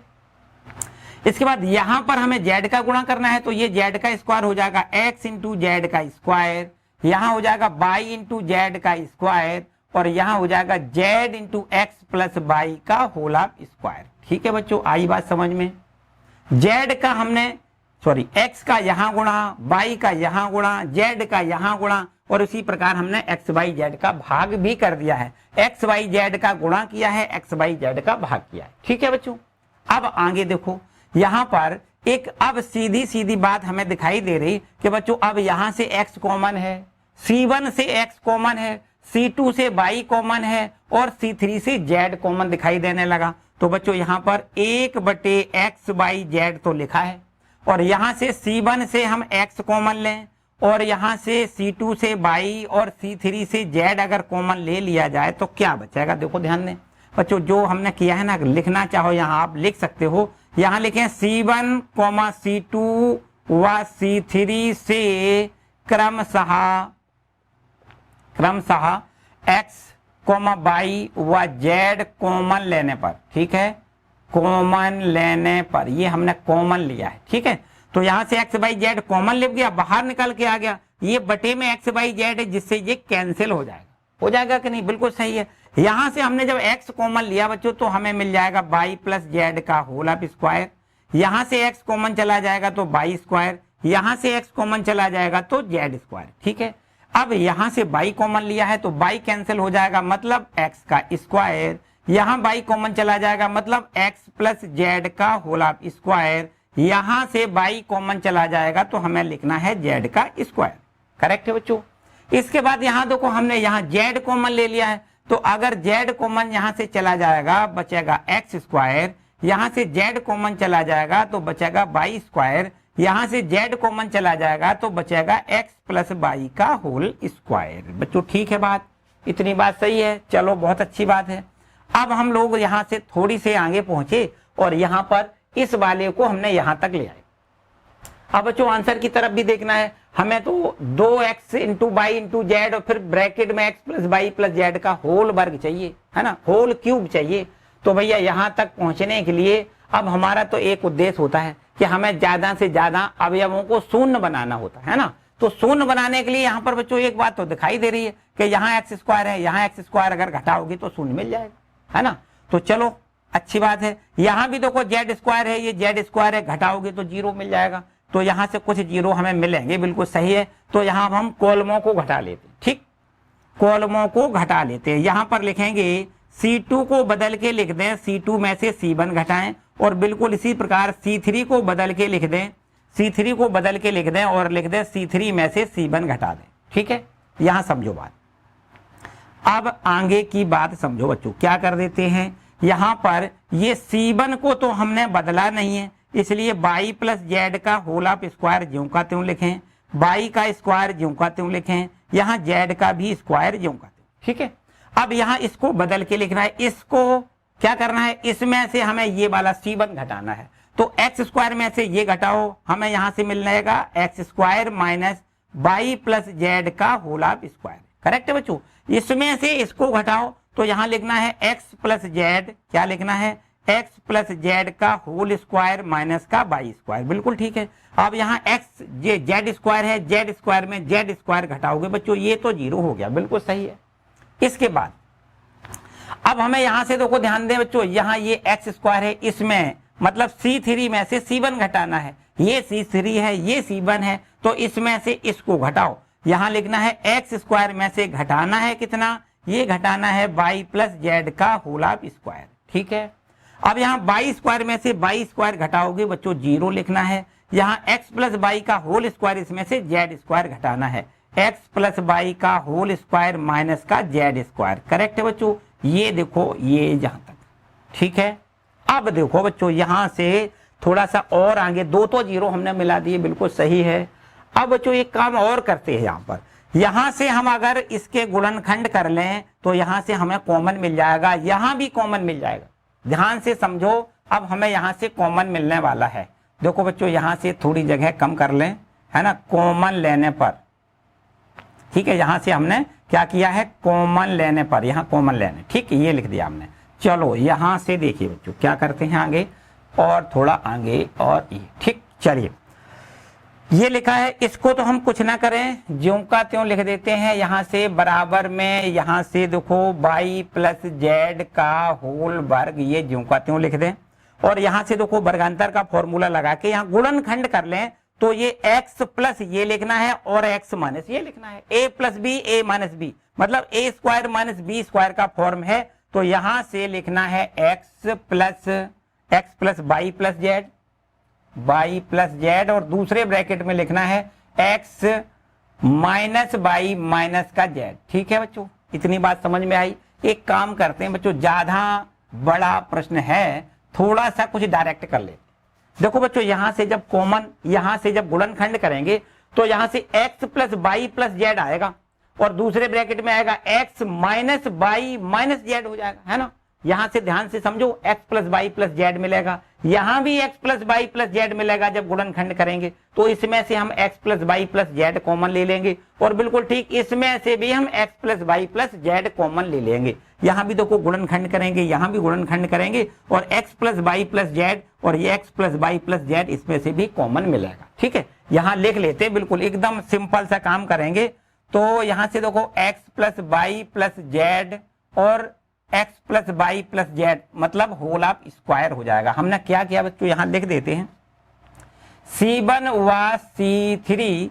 इसके बाद यहां पर हमें z का गुणा करना है तो ये z का स्क्वायर हो जाएगा x इंटू जेड का स्क्वायर, यहां हो जाएगा y इंटू जेड का स्क्वायर, और यहां हो जाएगा z into X plus Y का होल ऑफ स्क्वायर, ठीक है बच्चों। आई बात समझ में, z का हमने सॉरी x का यहां गुणा, y का यहां गुणा, z का यहां गुणा, और उसी प्रकार हमने x y z का भाग भी कर दिया है, x y z का गुणा किया है, x y z का भाग किया है, ठीक है बच्चों। अब आगे देखो यहां पर एक अब सीधी सीधी बात हमें दिखाई दे रही कि बच्चों अब यहां से x कॉमन है, C1 से x कॉमन है, C2 से y कॉमन है, और C3 से z कॉमन दिखाई देने लगा। तो बच्चों यहां पर 1/x y z तो लिखा है, और यहां से C1 से हम x कॉमन लें, और यहां से C2 से y और C3 से z अगर कॉमन ले लिया जाए तो क्या बचेगा। देखो ध्यान दें बच्चों, जो हमने किया है ना, लिखना चाहो यहां आप लिख सकते हो, यहां लिखें C1, C2 व C3 से क्रमशः x, y व z कॉमन लेने पर, ठीक है, कॉमन लेने पर, ये हमने कॉमन लिया है, ठीक है। तो यहां से x y z कॉमन ले गया, बाहर निकल के आ गया, ये बटे में x y z है जिससे ये कैंसिल हो जाएगा कि नहीं, बिल्कुल सही है। यहां से हमने जब x कॉमन लिया बच्चों तो हमें मिल जाएगा y प्लस जेड का होल ऑफ स्क्वायर, यहां से x कॉमन चला जाएगा तो y स्क्वायर, यहां से x कॉमन चला जाएगा तो z स्क्वायर, ठीक है। अब यहां से y कॉमन लिया है तो y कैंसिल हो जाएगा, मतलब x का स्क्वायर, यहां y कॉमन चला जाएगा मतलब x प्लस जेड का होल ऑफ स्क्वायर, यहां से y कॉमन चला जाएगा तो हमें लिखना है z का स्क्वायर, करेक्ट है बच्चों। इसके बाद यहां देखो हमने यहां z कॉमन ले लिया है, तो अगर z कॉमन यहां से चला जाएगा बचेगा x स्क्वायर, यहाँ से z कॉमन चला जाएगा तो बचेगा बाई स्क्वायर, यहाँ से z कॉमन चला जाएगा तो बचेगा x प्लस बाई का होल स्क्वायर। बच्चों ठीक है बात, इतनी बात सही है, चलो बहुत अच्छी बात है। अब हम लोग यहाँ से थोड़ी से आगे पहुंचे और यहाँ पर इस वाले को हमने यहाँ तक ले आए। अब बच्चों आंसर की तरफ भी देखना है हमें, तो 2x into Y into Z और फिर ब्रैकेट में x plus Y plus Z का होल वर्ग चाहिए, है ना, होल क्यूब चाहिए। तो भैया यहाँ तक पहुंचने के लिए अब हमारा तो एक उद्देश्य होता है कि हमें ज्यादा से ज्यादा अवयवों को शून्य बनाना होता है ना। तो शून्य बनाने के लिए यहाँ पर बच्चों एक बात तो दिखाई दे रही है कि यहाँ एक्स स्क्वायर है, यहाँ एक्स स्क्वायर अगर घटाओगे तो शून्य मिल जाएगा, है ना। तो चलो अच्छी बात है। यहाँ भी देखो जेड स्क्वायर है, ये जेड स्क्वायर है, घटाओगे तो जीरो मिल जाएगा। तो यहाँ से कुछ जीरो हमें मिलेंगे, बिल्कुल सही है। तो यहाँ हम कॉलमों को घटा लेते हैं, ठीक, कॉलमों को घटा लेते हैं। यहाँ पर लिखेंगे C2 को बदल के लिख दें C2 में से C1 घटाएं, और बिल्कुल इसी प्रकार C3 को बदल के लिख दें, C3 को बदल के लिख दें और लिख दें C3 में से C1 घटा दें। ठीक है, यहां समझो बात। अब आगे की बात समझो बच्चों, क्या कर देते हैं, यहां पर ये C1 को तो हमने बदला नहीं है, इसलिए बाई प्लस जेड का होल ऑफ स्क्वायर ज्यों का त्यों लिखें, बाई का स्क्वायर ज्यों का त्यों लिखें, यहाँ जेड का भी स्क्वायर ज्यों का त्यों। ठीक है, अब यहाँ इसको बदल के लिखना है, इसको क्या करना है, इसमें से हमें ये वाला C1 घटाना है। तो एक्स स्क्वायर में से ये घटाओ, हमें यहां से मिल जाएगा x square minus by plus Z का होल ऑफ स्क्वायर। करेक्ट है बच्चों, इसमें से इसको घटाओ तो यहां लिखना है एक्स प्लस जेड, क्या लिखना है, एक्स प्लस जेड का होल स्क्वायर माइनस का बाई स्क्वायर। बिल्कुल ठीक है। अब यहाँ एक्स जेड स्क्वायर है, जेड स्क्वायर में जेड स्क्वायर घटाओगे बच्चों ये तो जीरो हो गया, बिल्कुल सही है। इसके बाद अब हमें यहां से देखो ध्यान दें बच्चों, यहाँ ये एक्स स्क्वायर है, इसमें मतलब C3 में से C1 घटाना है, ये C3 है, ये C1 है, तो इसमें से इसको घटाओ। यहां लिखना है एक्स स्क्वायर में से घटाना है कितना, ये घटाना है बाई प्लस जेड का होल ऑफ स्क्वायर। ठीक है, अब यहाँ बाई स्क्वायर में से बाई स्क्वायर घटाओगे बच्चों जीरो लिखना है, यहाँ एक्स प्लस बाई का होल स्क्वायर, इसमें से जेड स्क्वायर घटाना है, एक्स प्लस बाई का होल स्क्वायर माइनस का जेड स्क्वायर। करेक्ट है बच्चों, ये देखो ये यहां तक। ठीक है, अब देखो बच्चों यहां से थोड़ा सा और आगे, दो तो जीरो हमने मिला दिए, बिल्कुल सही है। अब बच्चों एक काम और करते हैं, यहाँ पर यहां से हम अगर इसके गुणनखंड कर लें तो यहां से हमें कॉमन मिल जाएगा, यहां भी कॉमन मिल जाएगा। ध्यान से समझो, अब हमें यहां से कॉमन मिलने वाला है। देखो बच्चों यहां से थोड़ी जगह कम कर लें, है ना, कॉमन लेने पर। ठीक है, यहां से हमने क्या किया है, कॉमन लेने पर, यहां कॉमन लेने, ठीक है, ये लिख दिया हमने। चलो यहां से देखिए बच्चों क्या करते हैं आगे, और थोड़ा आगे और ये। ठीक, चलिए ये लिखा है, इसको तो हम कुछ ना करें, ज्यों का त्यों लिख देते हैं। यहां से बराबर में, यहां से देखो बाई प्लस जेड का होल वर्ग, ये ज्यों का त्यों लिख दें। और यहां से देखो वर्गांतर का फॉर्मूला लगा के यहाँ गुणनखंड कर लें, तो ये x प्लस ये लिखना है और x माइनस ये लिखना है, a plus B A minus B, मतलब a square minus B square का फॉर्म है। तो यहां से लिखना है x plus Y plus Z, Y plus Z, और दूसरे ब्रैकेट में लिखना है x माइनस बाई माइनस का जेड। ठीक है बच्चों, इतनी बात समझ में आई। एक काम करते हैं बच्चों, ज्यादा बड़ा प्रश्न है, थोड़ा सा कुछ डायरेक्ट कर लेते। देखो बच्चों यहां से जब कॉमन, यहां से जब गुणनखंड करेंगे तो यहां से x plus Y plus Z आएगा, और दूसरे ब्रैकेट में आएगा x minus Y minus Z हो जाएगा, है ना। यहां से ध्यान से समझो, x plus Y plus Z मिलेगा, यहां भी x plus Y plus Z मिलेगा जब गुणनखंड करेंगे। तो इसमें से हम x plus Y plus Z common ले लेंगे, और बिल्कुल ठीक इसमें से भी हम x plus Y plus Z common ले लेंगे। यहां भी देखो गुणनखंड करेंगे, यहां भी गुणनखंड करेंगे, और x plus Y plus Z और ये x plus Y plus Z इसमें से भी कॉमन मिलेगा। ठीक है, यहां लिख लेते हैं, बिल्कुल एकदम सिंपल सा काम करेंगे। तो यहां से देखो x plus Y plus Z और x plus Y plus Z मतलब होल ऑफ स्क्वायर हो जाएगा। हमने क्या किया बच्चों, यहां लिख देते हैं C1 व C3,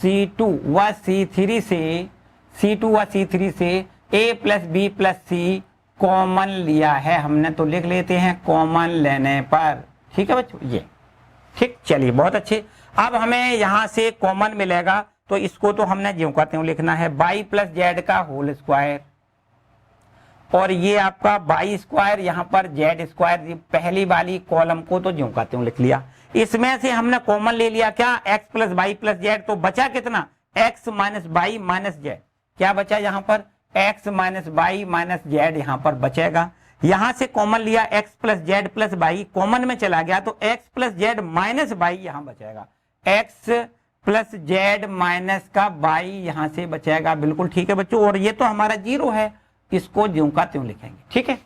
C2 व C3 से, C2 व C3 से a plus B plus C common लिया है हमने, तो लिख लेते हैं कॉमन लेने पर। ठीक है बच्चों, ये ठीक, चलिए बहुत अच्छे। अब हमें यहां से कॉमन मिलेगा, तो इसको तो हमने ज्यों का त्यों लिखना है, बाई प्लस जेड का होल स्क्वायर, और ये आपका वाई स्क्वायर, यहाँ पर जेड स्क्वायर, पहली वाली कॉलम को तो ज्यों का त्यों लिख लिया। इसमें से हमने कॉमन ले लिया क्या, X plus Y plus Z, तो बचा कितना, X minus Y minus Z. क्या बचा यहाँ पर, X minus Y minus Z यहाँ पर बचेगा। यहां से कॉमन लिया X plus Z plus Y, common में चला गया तो X plus Z minus Y यहां बचेगा, एक्स प्लस जेड माइनस का वाई यहां से बचेगा। बिल्कुल ठीक है बच्चों, और ये तो हमारा जीरो है, इसको ज्यों का त्यों लिखेंगे। ठीक है,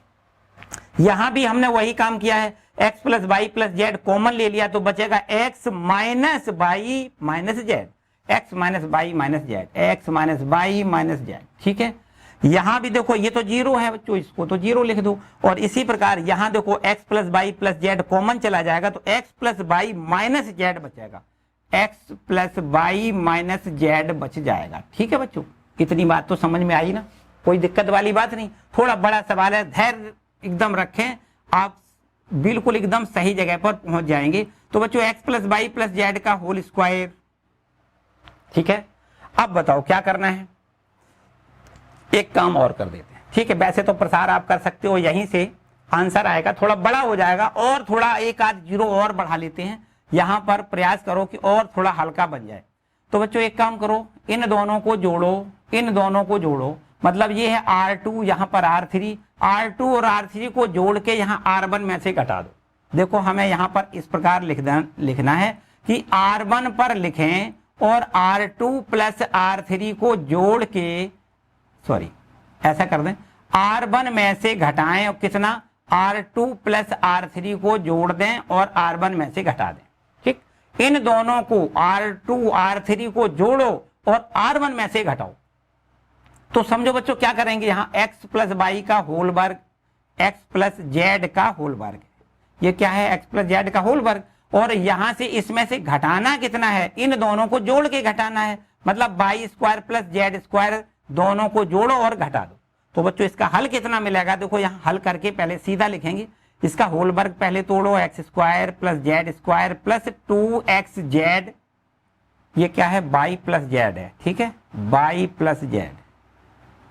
यहां भी हमने वही काम किया है, X plus Y plus Z common ले लिया तो बचेगा X minus Y minus Z, X minus Y minus Z, X minus Y minus Z. ठीक है, यहां भी देखो ये तो जीरो है बच्चों, इसको तो जीरो लिख दो। और इसी प्रकार यहां देखो X plus Y plus Z common चला जाएगा तो X plus Y minus Z बचेगा, X plus Y minus Z बच जाएगा। ठीक है बच्चों, इतनी बात तो समझ में आई ना, कोई दिक्कत वाली बात नहीं। थोड़ा बड़ा सवाल है, धैर्य एकदम रखें, आप बिल्कुल एकदम सही जगह पर पहुंच जाएंगे। तो बच्चों x plus Y plus Z का होल स्क्वायर। ठीक है, अब बताओ क्या करना है, एक काम और कर देते हैं। ठीक है, वैसे तो प्रसार आप कर सकते हो, यहीं से आंसर आएगा, थोड़ा बड़ा हो जाएगा, और थोड़ा एक आध जीरो और बढ़ा लेते हैं। यहां पर प्रयास करो कि और थोड़ा हल्का बन जाए। तो बच्चों एक काम करो, इन दोनों को जोड़ो, इन दोनों को जोड़ो, मतलब ये है R2, यहां पर R3, R2 और R3 को जोड़ के यहां R1 में से घटा दो। देखो हमें यहां पर इस प्रकार लिखना है कि R1 पर लिखें और R2 प्लस R3 को जोड़ के, सॉरी ऐसा कर दें, R1 में से घटाएं और कितना, R2 प्लस R3 को जोड़ दें और R1 में से घटा दें। ठीक, इन दोनों को R2 R3 को जोड़ो और R1 में से घटाओ। तो समझो बच्चों क्या करेंगे, यहां x प्लस वाई का होल वर्ग, x प्लस जेड का होल वर्ग, ये क्या है, x प्लस जेड का होल वर्ग, और यहां से इसमें से घटाना कितना है, इन दोनों को जोड़ के घटाना है, मतलब y square plus z square, दोनों को जोड़ो और घटा दो। तो बच्चों इसका हल कितना मिलेगा, देखो यहां हल करके पहले सीधा लिखेंगे, इसका होल वर्ग पहले तोड़ो, x square plus z square plus 2x z, ये क्या है, वाई प्लस जेड है। ठीक है, y plus z,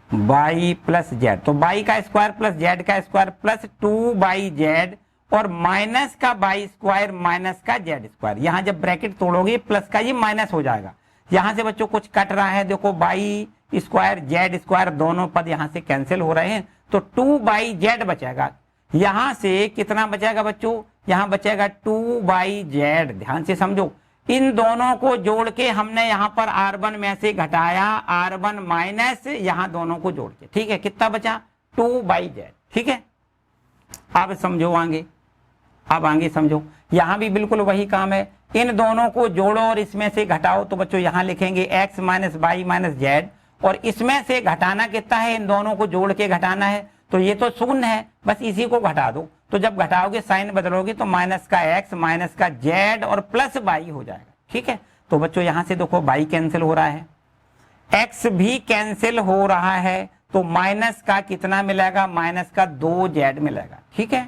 y plus Z, तो वाई का स्क्वायर प्लस जेड का स्क्वायर प्लस 2y जेड और माइनस का वाई स्क्वायर माइनस का जेड स्क्वायर। यहां जब ब्रैकेट तोड़ोगे प्लस का ये माइनस हो जाएगा। यहां से बच्चों कुछ कट रहा है, देखो वाई स्क्वायर जेड स्क्वायर दोनों पद यहां से कैंसिल हो रहे हैं, तो 2y जेड बचेगा। यहां से कितना बचेगा बच्चों, यहां बचेगा 2y जेड। ध्यान से समझो, इन दोनों को जोड़ के हमने यहां पर R1 में से घटाया, R1 माइनस यहां दोनों को जोड़ के। ठीक है, कितना बचा, 2y जेड। ठीक है, अब समझो आगे, अब आगे समझो, यहां भी बिल्कुल वही काम है, इन दोनों को जोड़ो और इसमें से घटाओ। तो बच्चों यहां लिखेंगे x minus Y minus z, और इसमें से घटाना कितना है, इन दोनों को जोड़ के घटाना है, तो ये तो शून्य है, बस इसी को घटा दो। तो जब घटाओगे साइन बदलोगे तो माइनस का x माइनस का जेड और प्लस वाई हो जाएगा। ठीक है, तो बच्चों यहां से देखो वाई कैंसिल हो रहा है, x भी कैंसिल हो रहा है, तो माइनस का कितना मिलेगा, माइनस का 2 जेड मिलेगा। ठीक है,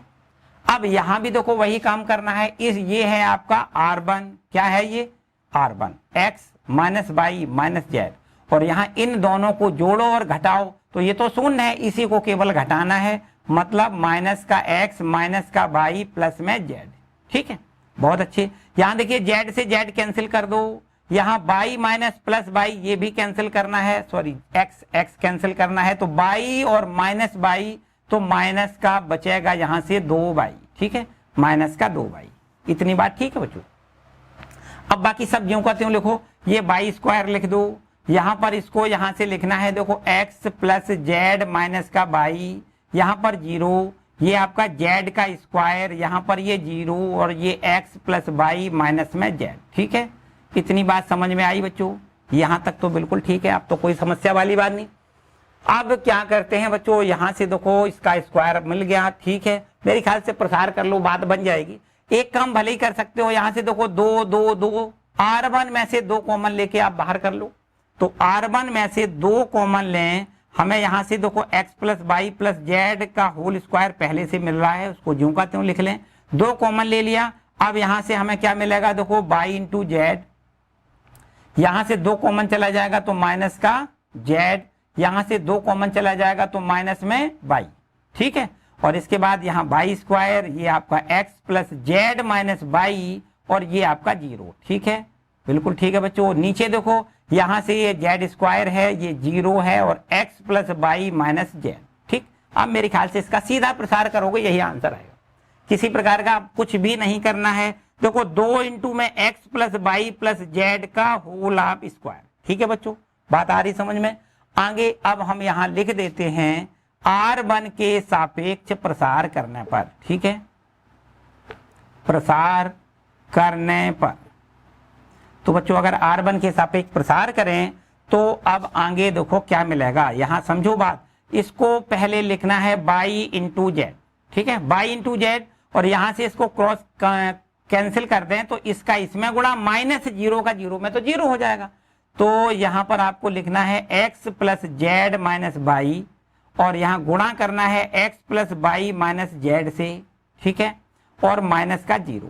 अब यहां भी देखो वही काम करना है, ये है आपका R1, क्या है ये R1, x minus Y minus z, और यहां इन दोनों को जोड़ो और घटाओ, तो ये तो शून्य है, इसी को केवल घटाना है, मतलब माइनस का x माइनस का वाई प्लस में जेड। ठीक है, बहुत अच्छे। यहां देखिए जेड से जेड कैंसिल कर दो, यहां वाई माइनस प्लस वाई ये भी कैंसिल करना है, सॉरी x कैंसिल करना है, तो वाई और माइनस वाई, तो माइनस का बचेगा यहां से 2y। ठीक है, माइनस का 2y, इतनी बात ठीक है बच्चों। अब बाकी सब ज्यों का त्यों लिखो, ये वाई स्क्वायर लिख दो, यहां पर इसको यहां से लिखना है, देखो x प्लस जेड माइनस का वाई, यहां पर 0, ये आपका जेड का स्क्वायर, यहां पर ये 0 और ये x प्लस वाई माइनस में जेड। ठीक है, इतनी बात समझ में आई बच्चों, यहां तक तो बिल्कुल ठीक है, अब तो कोई समस्या वाली बात नहीं। अब क्या करते हैं बच्चों, यहां से देखो इसका स्क्वायर मिल गया। ठीक है, मेरे ख्याल से प्रसार कर लो, बात बन जाएगी। एक काम भले ही कर सकते हो, यहां से देखो 2 2 2, R1 में से 2 कॉमन लेके आप बाहर कर लो, तो R1 में से 2 कॉमन लें, हमें यहां से देखो x plus Y plus Z का होल स्क्वायर पहले से मिल रहा है, उसको ज्यों का त्यों लिख लें, 2 कॉमन ले लिया। अब यहां से हमें क्या मिलेगा, देखो वाई इंटू जेड, यहां से 2 कॉमन चला जाएगा तो माइनस का जेड, यहां से 2 कॉमन चला जाएगा तो माइनस में वाई। ठीक है। और इसके बाद यहाँ बाई स्क्वायर, ये आपका x plus Z minus by, और ये आपका 0, ठीक है, बिल्कुल ठीक है बच्चों। नीचे देखो यहाँ से ये जेड स्क्वायर है, ये 0 है, और x plus by minus Z, ठीक। अब मेरे ख्याल से इसका सीधा प्रसार करोगे यही आंसर आएगा, किसी प्रकार का कुछ भी नहीं करना है। देखो 2 इंटू में X plus Y plus Z का होल ऑफ स्क्वायर, ठीक है बच्चों, बात आ रही समझ में। आगे अब हम यहाँ लिख देते हैं R1 के सापेक्ष प्रसार करने पर, ठीक है, प्रसार करने पर। तो बच्चों अगर R1 के सापेक्ष प्रसार करें तो अब आगे देखो क्या मिलेगा, यहां समझो बात, इसको पहले लिखना है बाई इंटू जेड, ठीक है, बाई इंटू जेड, और यहां से इसको क्रॉस कैंसिल कर दें तो इसका इसमें गुणा, माइनस 0 का 0 में तो 0 हो जाएगा। तो यहां पर आपको लिखना है X plus Z minus by, और यहां गुणा करना है X plus by minus Z से, ठीक है, और माइनस का 0,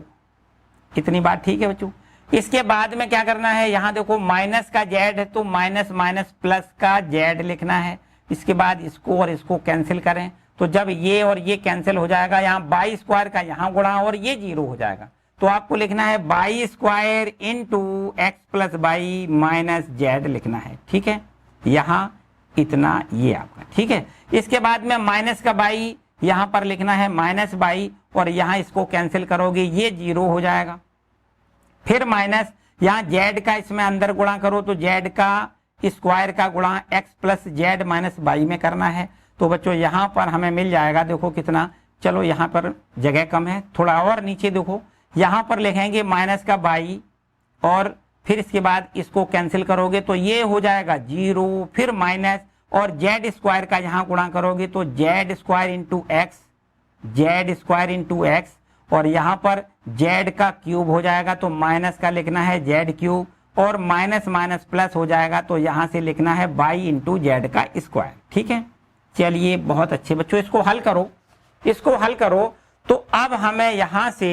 इतनी बात ठीक है बच्चों। इसके बाद में क्या करना है, यहां देखो माइनस का जेड है तो माइनस माइनस प्लस का जेड लिखना है। इसके बाद इसको और इसको कैंसिल करें तो जब ये और ये कैंसिल हो जाएगा, यहाँ बाई स्क्वायर का यहाँ गुणा और ये 0 हो जाएगा, तो आपको लिखना है by square into X plus by minus Z लिखना है, ठीक है, यहाँ इतना ये आपका, ठीक है। इसके बाद में माइनस का बाई यहां पर लिखना है माइनस बाई, और यहां इसको कैंसिल करोगे ये 0 हो जाएगा। फिर माइनस यहां जेड का इसमें अंदर गुणा करो तो जेड का स्क्वायर का गुणा x plus Z minus by में करना है। तो बच्चों यहां पर हमें मिल जाएगा, देखो कितना, चलो यहां पर जगह कम है, थोड़ा और नीचे देखो, यहां पर लिखेंगे माइनस का बाई, और फिर इसके बाद इसको कैंसिल करोगे तो ये हो जाएगा 0, फिर माइनस, और जेड स्क्वायर का यहां गुणा करोगे तो Z square into x, Z square into x, और यहां पर जेड का क्यूब हो जाएगा तो माइनस का लिखना है जेड क्यूब, और माइनस माइनस प्लस हो जाएगा तो यहां से लिखना है बाई इंटू जेड का स्क्वायर, ठीक है। चलिए बहुत अच्छे बच्चों, इसको हल करो, इसको हल करो तो अब हमें यहां से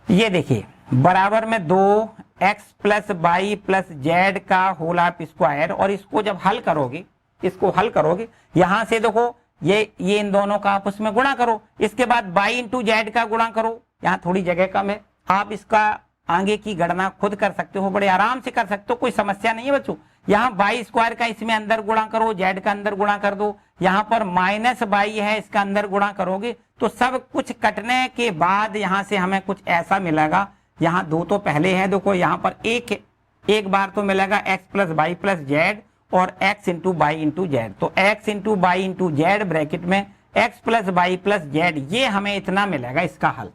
ये देखिए बराबर में 2x plus Y plus Z का होल ऑफ स्क्वायर, और इसको जब हल करोगे, इसको हल करोगे यहां से देखो ये इन दोनों का आपस में गुणा करो, इसके बाद बाई इंटू जेड का गुणा करो, यहाँ थोड़ी जगह कम है, आप इसका आगे की गणना खुद कर सकते हो, बड़े आराम से कर सकते हो, कोई समस्या नहीं है बच्चों। यहाँ बाई स्क्वायर का इसमें अंदर गुणा करो, जेड का अंदर गुणा कर दो, यहाँ पर माइनस बाई है इसका अंदर गुणा करोगे तो सब कुछ कटने के बाद यहाँ से हमें कुछ ऐसा मिलेगा, यहाँ 2 तो पहले है, देखो यहाँ पर एक बार तो मिलेगा X plus Y plus Z और X into Y into Z, तो X into Y into Z bracket में X plus Y plus Z, ये हमें इतना मिलेगा इसका हल।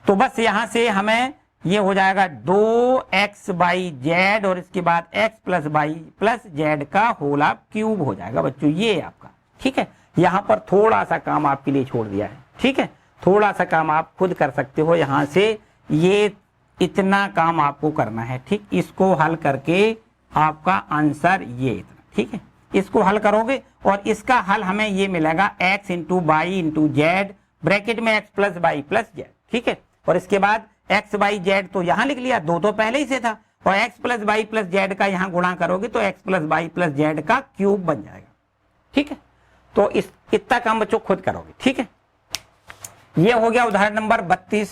तो बस यहां से हमें ये हो जाएगा 2x बाई जेड, और इसके बाद x plus Y plus Z का होल ऑफ क्यूब हो जाएगा बच्चों, ये आपका, ठीक है। यहां पर थोड़ा सा काम आपके लिए छोड़ दिया है, ठीक है, थोड़ा सा काम आप खुद कर सकते हो, यहां से ये इतना काम आपको करना है, ठीक। इसको हल करके आपका आंसर ये इतना, ठीक है, इसको हल करोगे और इसका हल हमें ये मिलेगा x into Y into Z bracket में x plus Y plus Z, ठीक है। और इसके बाद x बाई जेड तो यहां लिख लिया, 2 तो पहले ही से था, और x plus Y plus Z का यहां गुणा करोगे तो x plus Y plus Z का क्यूब बन जाएगा, ठीक है। तो इतना काम बच्चों खुद करोगे, ठीक है। ये हो गया उदाहरण नंबर 32,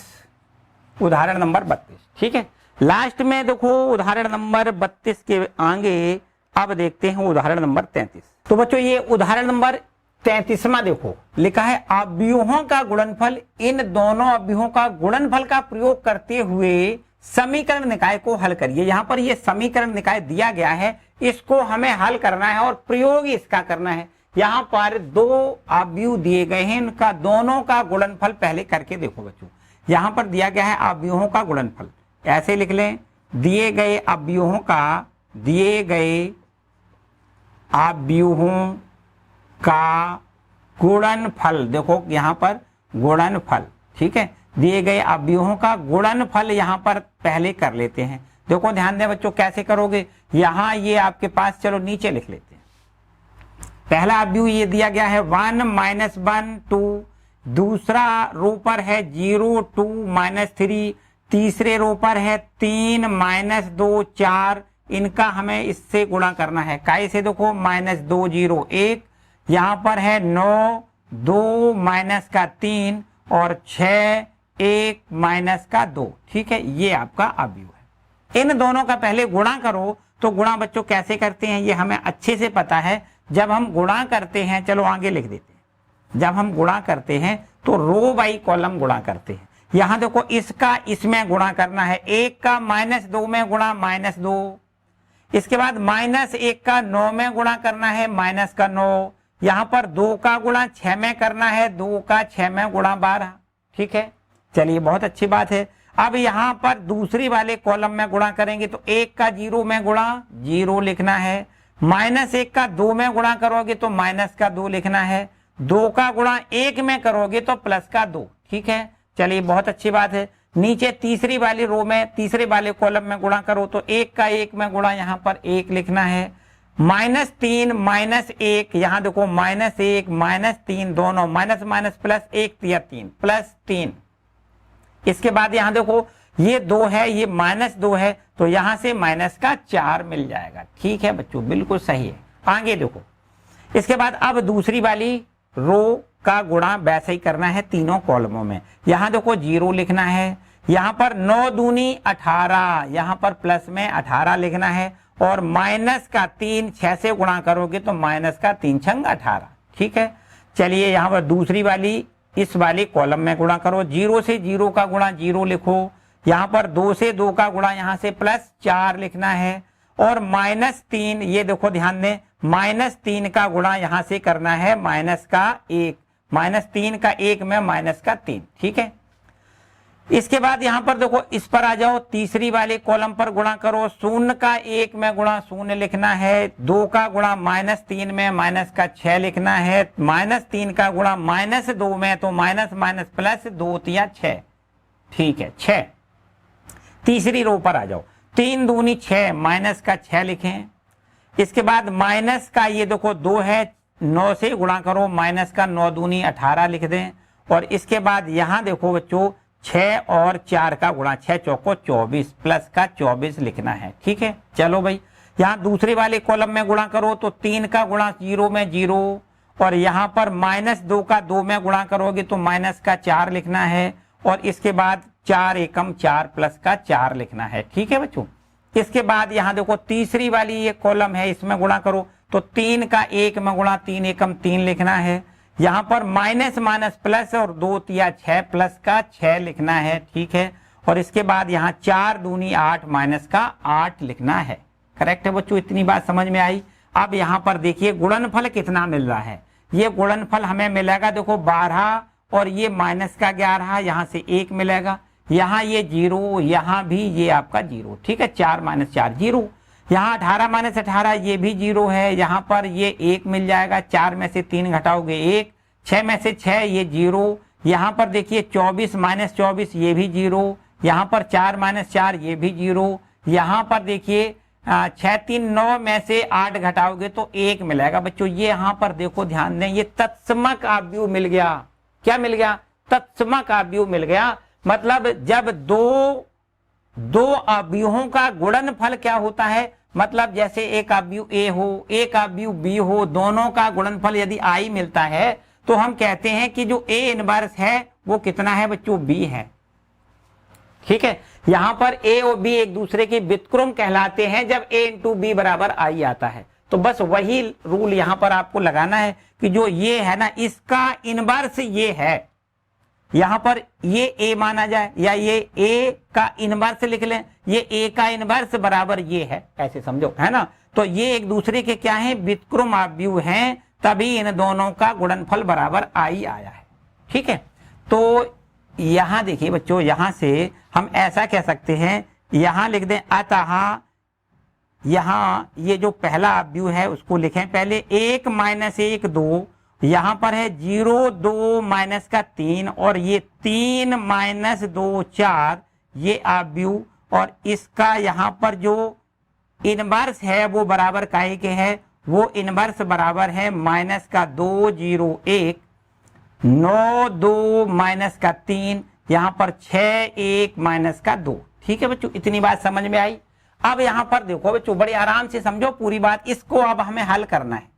उदाहरण नंबर 32, ठीक है। लास्ट में देखो उदाहरण नंबर 32 के आगे अब देखते हैं उदाहरण नंबर 33। तो बच्चों ये उदाहरण नंबर 33वां देखो लिखा है अवयवों का गुणनफल, इन दोनों अवयवों का गुणनफल का प्रयोग करते हुए समीकरण निकाय को हल करिए। यहाँ पर ये समीकरण निकाय दिया गया है, इसको हमें हल करना है और प्रयोग इसका करना है। यहाँ पर 2 अवयव दिए गए हैं, इनका दोनों का गुणनफल पहले करके देखो बच्चों। यहाँ पर दिया गया है अवयवों का गुणनफल, ऐसे लिख लें, दिए गए अवयवों का, दिए गए अवयवों का गुणनफल, देखो यहाँ पर गुणनफल, ठीक है, दिए गए अवयवों का गुणनफल यहाँ पर पहले कर लेते हैं। देखो ध्यान दें बच्चों कैसे करोगे, यहाँ ये आपके पास, चलो नीचे लिख लेते हैं। पहला अवयव ये दिया गया है 1 - 1 2, दूसरा रो पर है 0 2 -3, तीसरे रो पर है 3 - 2 4, इनका हमें इससे गुणा करना है, काय से देखो -2 0 1, यहाँ पर है 9, 2 माइनस का 3 और 6, 1 माइनस का 2। ठीक है, ये आपका अवयव है। इन दोनों का पहले गुणा करो। तो गुणा बच्चों कैसे करते हैं ये हमें अच्छे से पता है। जब हम गुणा करते हैं, चलो आगे लिख देते हैं, जब हम गुणा करते हैं तो रो बाई कॉलम गुणा करते हैं। यहां देखो इसका इसमें गुणा करना है, 1 का -2 में गुणा -2, इसके बाद -1 का 9 में गुणा करना है माइनस का 9, यहां पर 2 का गुणा 6 में करना है, 2 का 6 में गुणा 12। ठीक है, चलिए बहुत अच्छी बात है। अब यहां पर दूसरी वाले कॉलम में गुणा करेंगे तो 1 का 0 में गुणा 0 लिखना है, -1 का 2 में गुणा करोगे तो माइनस का 2 लिखना है, 2 का गुणा 1 में करोगे तो प्लस का 2। ठीक है, चलिए बहुत अच्छी बात है। नीचे तीसरी वाली रो में तीसरे वाले कॉलम में गुणा करो तो 1 का 1 में गुणा यहां पर 1 लिखना है, -3 -1, यहां देखो -1 -3 दोनों माइनस माइनस प्लस 1 या 3 +3। इसके बाद यहां देखो ये 2 है, ये -2 है, तो यहां से माइनस का 4 मिल जाएगा। ठीक है बच्चों, बिल्कुल सही है। आगे देखो, इसके बाद अब दूसरी वाली रो का गुणा वैसे ही करना है तीनों कॉलमों में। यहां देखो 0 लिखना है, यहां पर 9 दूनी 18, यहां पर प्लस में 18 लिखना है, और माइनस का 3 6 से गुणा करोगे तो माइनस का 3 छंग 18। ठीक है, चलिए यहां पर दूसरी वाली इस वाली कॉलम में गुणा करो, 0 से 0 का गुणा 0 लिखो, यहां पर 2 से 2 का गुणा यहां से +4 लिखना है, और -3, ये देखो ध्यान दें, -3 का गुणा यहां से करना है माइनस का 1, -3 का 1 में माइनस का 3। ठीक है, इसके बाद यहां पर देखो इस पर आ जाओ, तीसरी वाले कॉलम पर गुणा करो, 0 का 1 में गुणा 0 लिखना है, 2 का गुणा -3 में माइनस का 6 लिखना है, -3 का गुणा -2 में तो माइनस माइनस प्लस 2 या 6। ठीक है, 6। तीसरी रो पर आ जाओ, 3 दूनी 6 माइनस का 6 लिखें। इसके बाद माइनस का ये देखो 2 है, 9 से गुणा करो, माइनस का 9 दूनी 18 लिख दें, और इसके बाद यहां देखो बच्चों 6 और 4 का गुणा, 6 चौको 24 प्लस का 24 लिखना है। ठीक है, चलो भाई यहां दूसरे वाले कॉलम में गुणा करो तो 3 का गुणा 0 में 0, और यहां पर -2 का 2 में गुणा करोगे तो माइनस का 4 लिखना है, और इसके बाद 4 एकम 4 प्लस का 4 लिखना है। ठीक है बच्चों, इसके बाद यहां देखो तीसरी वाली ये कॉलम है, इसमें गुणा करो तो 3 का 1 में गुणा 3 एकम 3 लिखना है, यहां पर माइनस माइनस प्लस और 2 या 6 प्लस का 6 लिखना है। ठीक है, और इसके बाद यहां 4 दूनी 8 माइनस का 8 लिखना है। करेक्ट है बच्चों, इतनी बात समझ में आई। अब यहां पर देखिए गुणनफल कितना मिल रहा है। ये गुणनफल हमें मिलेगा देखो 12, और ये माइनस का 11, यहां से 1 मिलेगा, यहाँ ये 0, यहाँ भी ये आपका 0। ठीक है, 4 - 4 0, यहाँ 18 - 18 ये भी 0 है, यहाँ पर ये 1 मिल जाएगा, 4 में से 3 घटाओगे 1, 6 में से 6 ये 0, यहाँ पर देखिए 24 - 24 ये भी 0, यहाँ पर 4 - 4 ये भी 0, यहाँ पर देखिए 6 3 9 में से 8 घटाओगे तो 1 मिलेगा। बच्चों ये यहाँ पर देखो ध्यान दें, ये तत्समक आव्यूह मिल गया। क्या मिल गया? तत्समक आव्यूह मिल गया। मतलब जब दो अवयवों का गुणनफल क्या होता है, मतलब जैसे एक अवयव ए हो, एक अवयव बी हो, दोनों का गुणनफल यदि आई मिलता है तो हम कहते हैं कि जो ए इनवर्स है वो कितना है बच्चों? बी है। ठीक है, यहां पर ए और बी एक दूसरे के व्युत्क्रम कहलाते हैं जब ए इंटू बी बराबर आई आता है। तो बस वही रूल यहां पर आपको लगाना है कि जो ये है ना, इसका इनवर्स ये है, यहां पर ये ए माना जाए या ये ए का इनवर्स लिख लें, ये ए का इनवर्स बराबर ये है, ऐसे समझो, है ना। तो ये एक दूसरे के क्या है? व्युत्क्रम अवयव हैं, तभी इन दोनों का गुणनफल बराबर आई आया है। ठीक है, तो यहां देखिए बच्चों, यहां से हम ऐसा कह सकते हैं, यहां लिख दें अतः, यहां ये जो पहला अवयव है उसको लिखें पहले, 1 - 1 2, यहां पर है 0 2 माइनस का 3, और ये 3 - 2 4 ये अवयव, और इसका यहां पर जो इनवर्स है वो बराबर काहे के है? वो इनवर्स बराबर है माइनस का 2 0 1 9 2 माइनस का 3, यहां पर 6 1 माइनस का 2। ठीक है बच्चों, इतनी बात समझ में आई। अब यहां पर देखो बच्चों, बड़े आराम से समझो पूरी बात, इसको अब हमें हल करना है।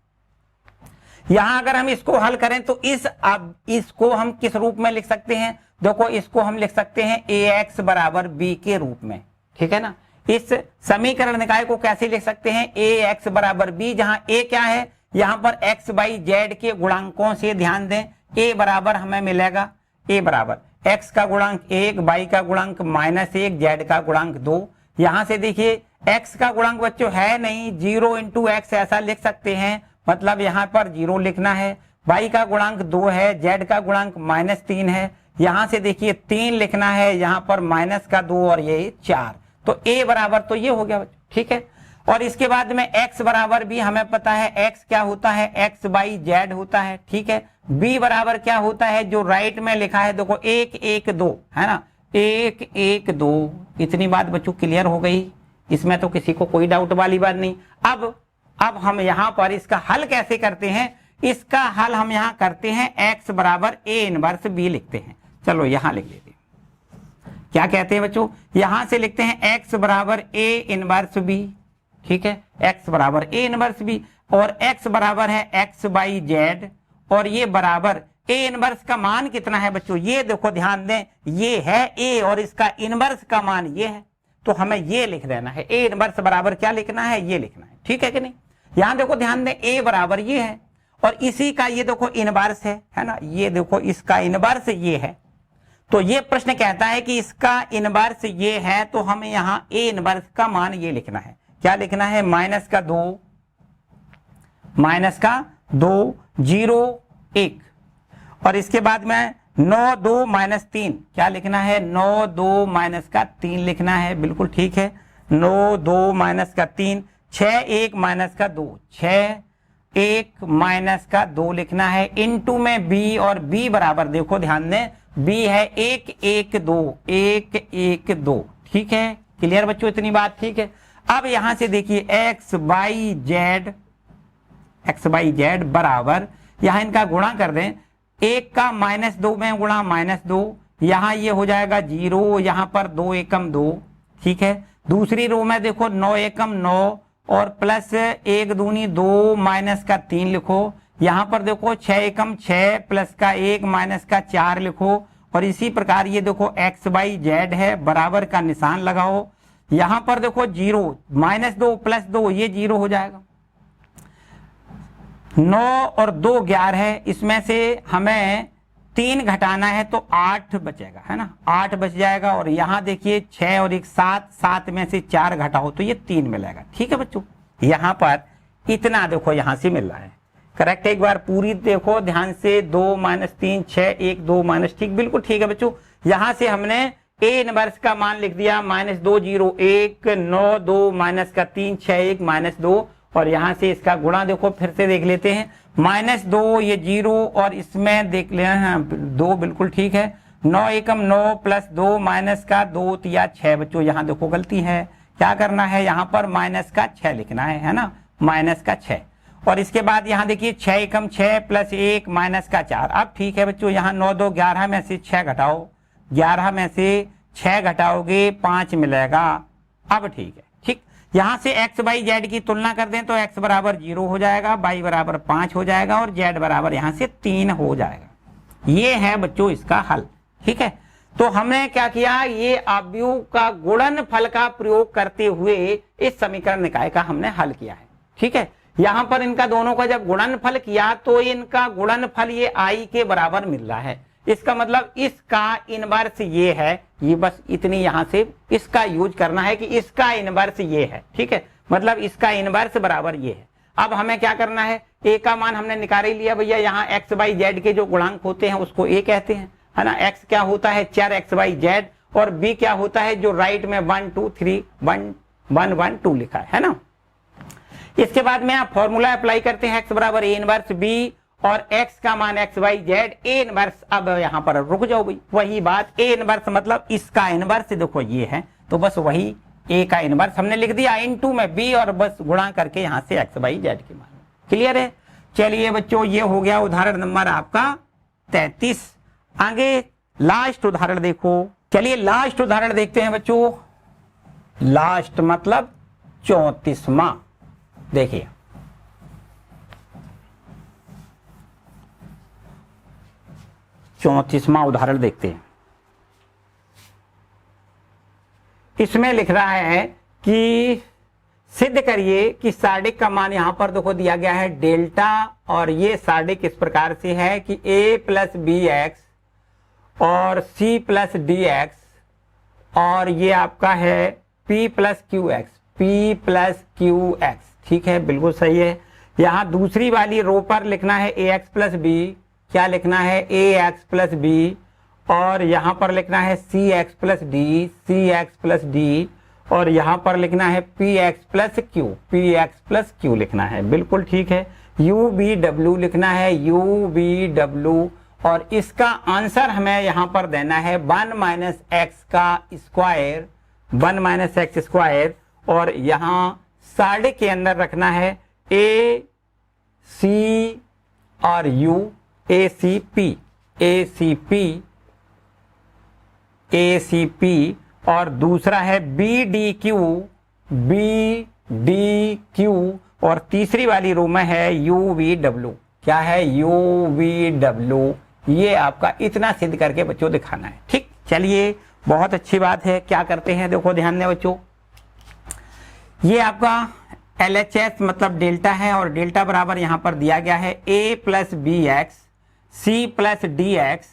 यहां अगर हम इसको हल करें तो अब इसको हम किस रूप में लिख सकते हैं, देखो इसको हम लिख सकते हैं ax बराबर b के रूप में, ठीक है ना। इस समीकरण निकाय को कैसे लिख सकते हैं, ax बराबर b, जहां a क्या है, यहां पर x बाई z के गुणांकों से ध्यान दें, a बराबर हमें मिलेगा, a बराबर x का गुणांक 1, y का गुणांक -1, z का गुणांक 2। यहां से देखिए x का गुणांक बच्चों है नहीं, 0 इंटू एक्स ऐसा लिख सकते हैं, मतलब यहां पर 0 लिखना है। y का गुणांक 2 है, z का गुणांक -3 है, यहां से देखिए 3 लिखना है, यहां पर माइनस का 2 और ये 4, तो a बराबर तो ये हो गया बच्चों, ठीक है। और इसके बाद में x बराबर भी हमें पता है, x क्या होता है, x बाई जेड होता है, ठीक है। b बराबर क्या होता है, जो राइट में लिखा है देखो 1 1 2 है ना, 1 1 2। इतनी बात बच्चों क्लियर हो गई, इसमें तो किसी को कोई डाउट वाली बात नहीं। अब हम यहां पर इसका हल कैसे करते हैं, इसका हल हम यहां करते हैं x बराबर a इनवर्स b लिखते हैं। चलो यहां लिख लेते हैं, क्या कहते हैं बच्चों, यहां से लिखते हैं x बराबर a इनवर्स b, ठीक है, x बराबर a इनवर्स b, और x बराबर है x बाई जेड, और ये बराबर a इनवर्स का मान कितना है बच्चों, ये देखो ध्यान दें, ये है a और इसका इनवर्स का मान ये है, तो हमें ये लिख देना है, a इनवर्स बराबर क्या लिखना है, ये लिखना है, ठीक है कि नहीं। यहां देखो ध्यान दें, a बराबर ये है और इसी का ये देखो इनवर्स है ना, ये देखो इसका इनवर्स ये है, तो ये प्रश्न कहता है कि इसका इनवर्स ये है, तो हमें यहां a इनवर्स का मान ये लिखना है, क्या लिखना है, -2 0 1, और इसके बाद में 9 2 -3, क्या लिखना है, 9 2 -3 लिखना है, बिल्कुल ठीक है, 9 2 -3, 6 1 -2, 6 1 -2 लिखना है, इनटू में b, और b बराबर देखो ध्यान दें, b है 1 1 2 1 1 2, ठीक है, क्लियर बच्चों, इतनी बात ठीक है। अब यहां से देखिए x बाई जेड बराबर, यहां इनका गुणा कर दें, 1 का -2 में गुणा -2, यहां ये हो जाएगा 0, यहां पर 2 एकम 2, ठीक है। दूसरी रो में देखो 9 एकम 9 और प्लस 1 दूनी 2 -3 लिखो, यहां पर देखो 6 एकम 6 प्लस का 1 -4 लिखो, और इसी प्रकार ये देखो x बाई जेड है, बराबर का निशान लगाओ, यहां पर देखो 0 -2 प्लस 2 ये 0 हो जाएगा, 9 और 2 11 है, इसमें से हमें 3 घटाना है तो 8 बचेगा, है ना, 8 बच जाएगा, और यहां देखिए 6 और 1 7, 7 में से 4 घटाओ तो ये 3 मिलेगा, ठीक है बच्चों। यहां पर इतना देखो यहां से मिल रहा है, करेक्ट, एक बार पूरी देखो ध्यान से, 2 -3 6 1 2 ठीक, बिल्कुल ठीक है बच्चों। यहां से हमने a इनवर्स का मान लिख दिया, -2 0 1 9 2 -3 6 1 -2, और यहां से इसका गुणा देखो फिर से देख लेते हैं, -2 ये 0, और इसमें देख लेना 2, बिल्कुल ठीक है, 9 एकम 9 प्लस 2 -2 या 6 बच्चों, यहां देखो गलती है, क्या करना है, यहां पर -6 लिखना है ना, -6, और इसके बाद यहां देखिए 6 एकम 6 प्लस 1 -4, अब ठीक है बच्चों, यहां 9 2 11 में से 6 घटाओ, 11 में से 6 घटाओगे 5 मिलेगा, अब ठीक है, ठीक। यहां से x बाई जेड की तुलना कर दें तो x बराबर 0 हो जाएगा, y बराबर 5 हो जाएगा, और z बराबर यहां से 3 हो जाएगा। ये है बच्चों इसका हल, ठीक है। तो हमने क्या किया, ये अवयव का गुणनफल का प्रयोग करते हुए इस समीकरण निकाय का हमने हल किया है, ठीक है। यहां पर इनका दोनों का जब गुणनफल किया तो इनका गुणनफल ये i के बराबर मिल रहा है, इसका मतलब इसका इनवर्स ये है, ये बस इतनी यहां से इसका यूज करना है कि इसका इनवर्स ये है, ठीक है, मतलब इसका इनवर्स बराबर ये है। अब हमें क्या करना है, a का मान हमने निकाल ही लिया भैया, यहाँ x बाई जेड के जो गुणांक होते हैं उसको a कहते हैं, है ना, x क्या होता है 4 x बाई जेड, और b क्या होता है जो राइट में 1 2 3 1 1 1 2 लिखा है ना। इसके बाद में आप फॉर्मूला अप्लाई करते हैं, x बराबर a इनवर्स b, और x का मान x by Z, a inverse, अब यहां पर रुक जाओ भाई, वही बात, a इनवर्स मतलब इसका इनवर्स देखो ये है, तो बस वही a का इनवर्स हमने लिख दिया, इनटू में b, और बस गुणा करके यहां से x बाई जेड के मान, क्लियर है। चलिए बच्चों, ये हो गया उदाहरण नंबर आपका 33। आगे लास्ट उदाहरण देखो, चलिए लास्ट उदाहरण देखते हैं बच्चों, लास्ट मतलब 34वां, देखिए 34वां उदाहरण देखते हैं। इसमें लिख रहा है कि सिद्ध करिए कि सार्डिक का मान यहां पर देखो दिया गया है डेल्टा, और ये सार्डिक इस प्रकार से है कि a प्लस बी एक्स और c प्लस डी एक्स, और ये आपका है p plus q x, p plus q x. ठीक है, बिल्कुल सही है। यहां दूसरी वाली रो पर लिखना है ए एक्स प्लस बी, क्या लिखना है ए एक्स प्लस बी, और यहां पर लिखना है सी एक्स प्लस डी, सी एक्स प्लस डी, और यहां पर लिखना है P x plus Q, P x plus Q लिखना है। बिल्कुल ठीक है। यू बी डब्ल्यू लिखना है, यू बी डब्ल्यू, और इसका आंसर हमें यहां पर देना है 1 माइनस एक्स का स्क्वायर, 1 माइनस एक्स स्क्वायर, और यहां सार्डिक के अंदर रखना है ए सी और U, A C P, A C P, A C P, और दूसरा है B D Q, B D Q, और तीसरी वाली रो में है यू वी डब्ल्यू। क्या है? You V W. ये आपका इतना सिद्ध करके बच्चों दिखाना है। ठीक, चलिए बहुत अच्छी बात है। क्या करते हैं, देखो ध्यान दें बच्चों, ये आपका LHS मतलब डेल्टा है, और डेल्टा बराबर यहां पर दिया गया है a plus b x, c plus d x,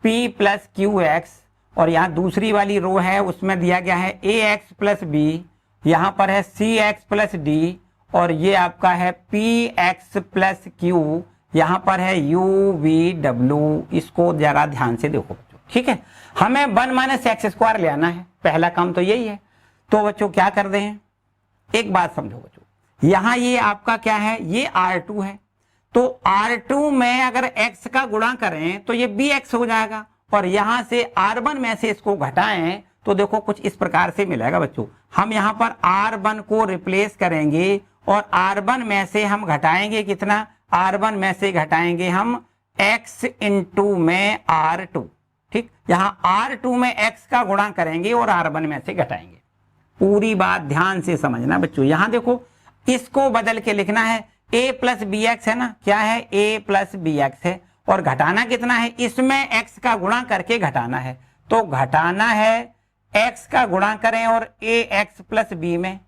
p plus q x, और यहाँ दूसरी वाली रो है उसमें दिया गया है ए एक्स प्लस बी, यहाँ पर है सी एक्स प्लस डी, और ये आपका है पी एक्स प्लस क्यू, यहाँ पर है यू वी डब्ल्यू। इसको जरा ध्यान से देखो बच्चों। ठीक है, हमें 1 माइनस एक्स स्क्वायर ले आना है, पहला काम तो यही है। तो बच्चों क्या कर दें, एक बात समझो बच्चों, यहाँ ये आपका क्या है, ये R2 है, तो R2 में अगर x का गुणा करें तो ये bx हो जाएगा, और यहां से R1 में से इसको घटाएं तो देखो कुछ इस प्रकार से मिलेगा बच्चों। हम यहां पर R1 को रिप्लेस करेंगे, और R1 में से हम घटाएंगे कितना, R1 में से घटाएंगे हम x इंटू में R2। ठीक, यहां R2 में x का गुणा करेंगे और R1 में से घटाएंगे। पूरी बात ध्यान से समझना बच्चों। यहां देखो, इसको बदल के लिखना है a प्लस बी एक्स है ना, क्या है, a प्लस बी एक्स है, और घटाना कितना है, इसमें x का गुणा करके घटाना है। तो घटाना है x का गुणा करें और ax प्लस बी में,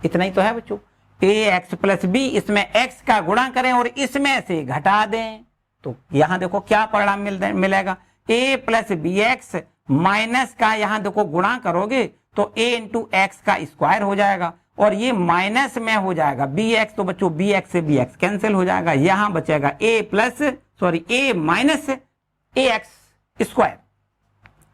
इतना ही तो है बच्चों, ax प्लस बी, इसमें x का गुणा करें और इसमें से घटा दें। तो यहां देखो क्या परिणाम मिलेगा, a plus b x minus का यहां देखो गुणा करोगे तो a इंटू एक्स का स्क्वायर हो जाएगा, और ये माइनस में हो जाएगा bx, तो बच्चों bx से bx कैंसिल हो जाएगा, यहां बचेगा a माइनस ax स्क्वायर।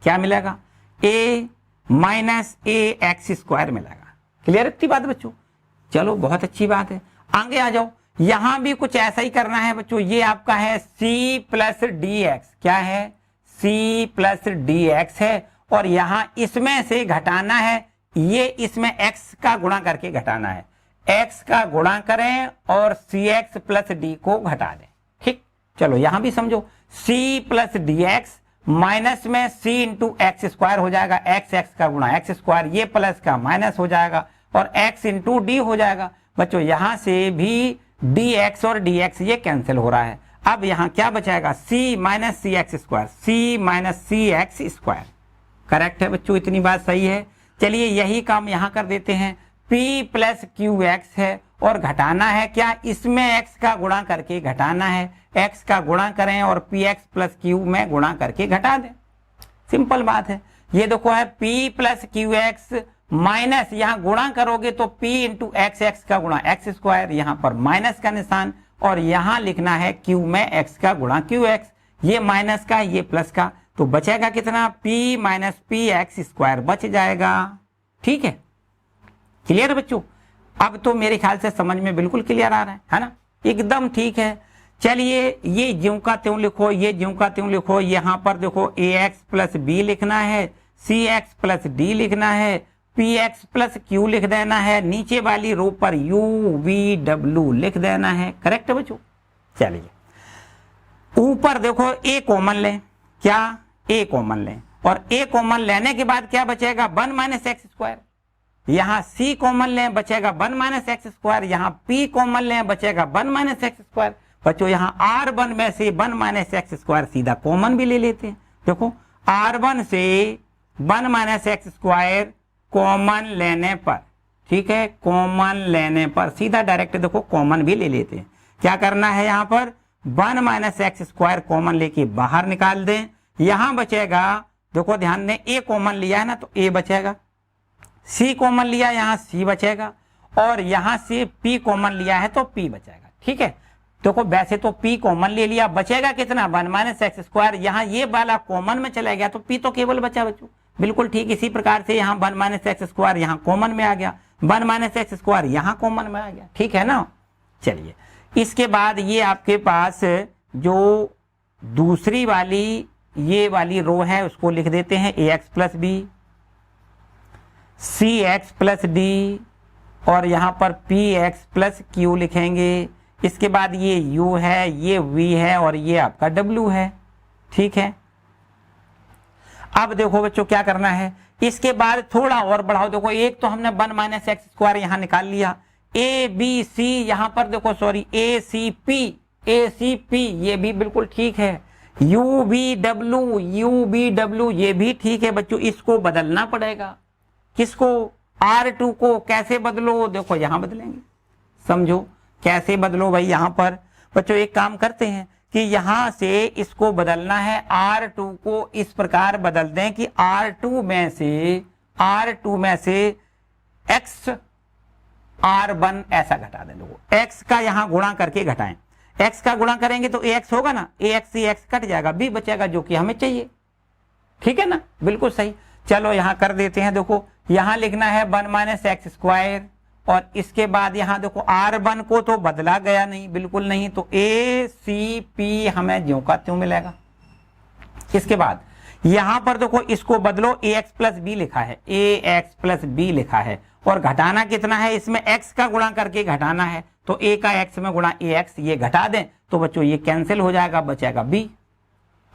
क्या मिलेगा, a माइनस ax स्क्वायर मिलेगा। क्लियर इतनी बात बच्चों? चलो बहुत अच्छी बात है, आगे आ जाओ। यहां भी कुछ ऐसा ही करना है बच्चों। ये आपका है c प्लस डी एक्स, क्या है, c प्लस डी एक्स है, और यहां इसमें से घटाना है, ये इसमें x का गुणा करके घटाना है, x का गुणा करें और cx प्लस डी को घटा दें। ठीक, चलो यहां भी समझो, c plus d x minus में c इंटू एक्स स्क्वायर हो जाएगा, x का गुणा एक्स स्क्वायर, ये प्लस का माइनस हो जाएगा, और x इंटू डी हो जाएगा। बच्चों यहां से भी dx और dx ये कैंसिल हो रहा है। अब यहां क्या बचाएगा, c माइनस सी एक्स स्क्वायर, c माइनस सी एक्स स्क्वायर। करेक्ट है बच्चों, इतनी बात सही है। चलिए यही काम यहां कर देते हैं, p प्लस क्यू एक्स है, और घटाना है क्या, इसमें x का गुणा करके घटाना है, x का गुणा करें और px प्लस क्यू में गुणा करके घटा दें। सिंपल बात है। ये देखो है p plus q x minus, यहां गुणा करोगे तो p इंटू एक्स का गुणा एक्स स्क्वायर, यहां पर माइनस का निशान, और यहां लिखना है q में x का गुणा क्यू एक्स, ये माइनस का ये प्लस का, तो बचेगा कितना, p minus P x square बच जाएगा। ठीक है, क्लियर बच्चों? अब तो मेरे ख्याल से समझ में बिल्कुल क्लियर आ रहा है ना, एकदम ठीक है। चलिए ये ज्यों का त्यों लिखो, ये ज्यों का त्यों लिखो। यहां पर देखो ax प्लस बी लिखना है, cx प्लस डी लिखना है, px प्लस क्यू लिख देना है, नीचे वाली रो पर u v w लिख देना है। करेक्ट है बच्चों? चलिए ऊपर देखो a कॉमन लें, क्या, a कॉमन लें, और a कॉमन लेने के बाद क्या बचेगा, 1 माइनस एक्स स्क्वायर। यहां c कॉमन लें, बचेगा 1 माइनस एक्स स्क्वायर, यहां p कॉमन लें, बचेगा 1 माइनस एक्स स्क्वायर। बच्चों यहाँ R1 में से 1 माइनस एक्स स्क्वायर सीधा कॉमन भी ले लेते हैं। देखो R1 से 1 माइनस एक्स स्क्वायर कॉमन लेने पर, ठीक है, कॉमन लेने पर सीधा डायरेक्ट देखो कॉमन भी ले लेते हैं। क्या करना है यहाँ पर 1 माइनस एक्स स्क्वायर कॉमन लेके बाहर निकाल दें। यहां बचेगा, देखो ध्यान दें, ए कॉमन लिया है ना तो ए बचेगा, सी कॉमन लिया यहां सी बचेगा, और यहां से पी कॉमन लिया है तो पी बचेगा। ठीक है, देखो वैसे तो पी कॉमन ले लिया, बचेगा कितना 1 माइनस एक्स स्क्वायर, यहाँ ये वाला कॉमन में चला गया तो पी तो केवल बचा बच्चों। बिल्कुल ठीक इसी प्रकार से यहाँ 1 माइनस एक्स स्क्वायर यहाँ कॉमन में आ गया, 1 माइनस एक्स स्क्वायर यहाँ कॉमन में आ गया। ठीक है ना। चलिए इसके बाद ये आपके पास जो दूसरी वाली ये वाली रो है उसको लिख देते हैं ए एक्स प्लस बी, सी एक्स प्लस डी, और यहां पर पी एक्स प्लस क्यू लिखेंगे। इसके बाद ये यू है, ये वी है, और ये आपका डब्ल्यू है। ठीक है, अब देखो बच्चों क्या करना है, इसके बाद थोड़ा और बढ़ाओ। देखो एक तो हमने 1 माइनस एक्स स्क्वायर यहां निकाल लिया, ए बी सी यहां पर देखो सॉरी ए सी पी ये भी बिल्कुल ठीक है, यू बी डब्ल्यू ये भी ठीक है बच्चों। इसको बदलना पड़ेगा, किसको, R2 को। कैसे बदलो, देखो यहां बदलेंगे, समझो कैसे बदलो भाई। यहां पर बच्चों एक काम करते हैं कि यहां से इसको बदलना है, R2 को इस प्रकार बदल दें कि R2 में से x R1 ऐसा घटा दें। देखो x का यहां गुणा करके घटाएं, x का गुणा करेंगे तो ax होगा ना, ax से x कट जाएगा, b बचेगा जो कि हमें चाहिए। ठीक है ना, बिल्कुल सही। चलो यहां कर देते हैं। देखो यहां लिखना है 1 माइनस एक्स स्क्वायर, और इसके बाद यहां देखो R1 को तो बदला गया नहीं, बिल्कुल नहीं, तो ए सी पी हमें ज्यों का त्यों मिलेगा। इसके बाद यहां पर देखो इसको बदलो, ax प्लस बी लिखा है, ax प्लस बी लिखा है, और घटाना कितना है, इसमें x का गुणा करके घटाना है, तो a का x में गुणा ax, ये घटा दें तो बच्चों ये कैंसिल हो जाएगा, बचेगा b।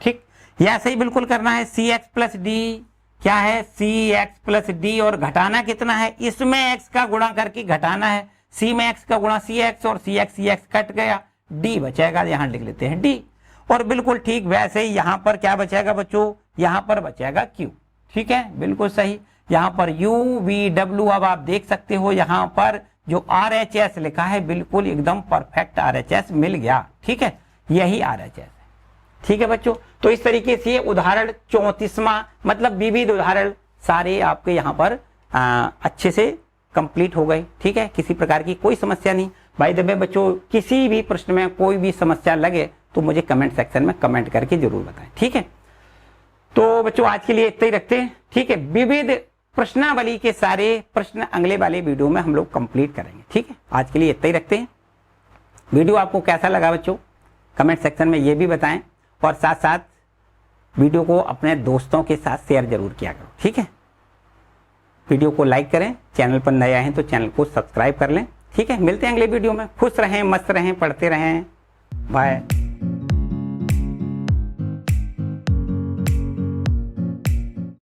ठीक, या सही बिल्कुल करना है, सी एक्स प्लस डी क्या है, सी एक्स प्लस डी, और घटाना कितना है, इसमें x का गुणा करके घटाना है, c में x का गुणा सी एक्स, और सी एक्स कट गया, d बचेगा, यहां लिख लेते हैं d। और बिल्कुल ठीक वैसे ही यहां पर क्या बचेगा बच्चों, यहां पर बचेगा q। ठीक है, बिल्कुल सही। यहां पर u v w, अब आप देख सकते हो यहां पर जो RHS लिखा है बिल्कुल एकदम परफेक्ट RHS मिल गया। ठीक है, यही RHS है। ठीक है बच्चों, तो इस तरीके से उदाहरण 34वां मतलब विविध उदाहरण सारे आपके यहाँ पर अच्छे से कंप्लीट हो गए। ठीक है, किसी प्रकार की कोई समस्या नहीं। भाई दबे बच्चों, किसी भी प्रश्न में कोई भी समस्या लगे तो मुझे कमेंट सेक्शन में कमेंट करके जरूर बताएं। ठीक है, तो बच्चों आज के लिए इतना ही रखते हैं। ठीक है, विविध प्रश्नावली के सारे प्रश्न अगले वाले वीडियो में हम लोग कंप्लीट करेंगे। ठीक है, आज के लिए इतना ही रखते हैं। वीडियो आपको कैसा लगा बच्चों कमेंट सेक्शन में ये भी बताएं, और साथ साथ वीडियो को अपने दोस्तों के साथ शेयर जरूर किया करो। ठीक है, वीडियो को लाइक करें, चैनल पर नए आए हैं तो चैनल को सब्सक्राइब कर लें। ठीक है, मिलते हैं अगले वीडियो में। खुश रहें, मस्त रहें, पढ़ते रहें। बाय।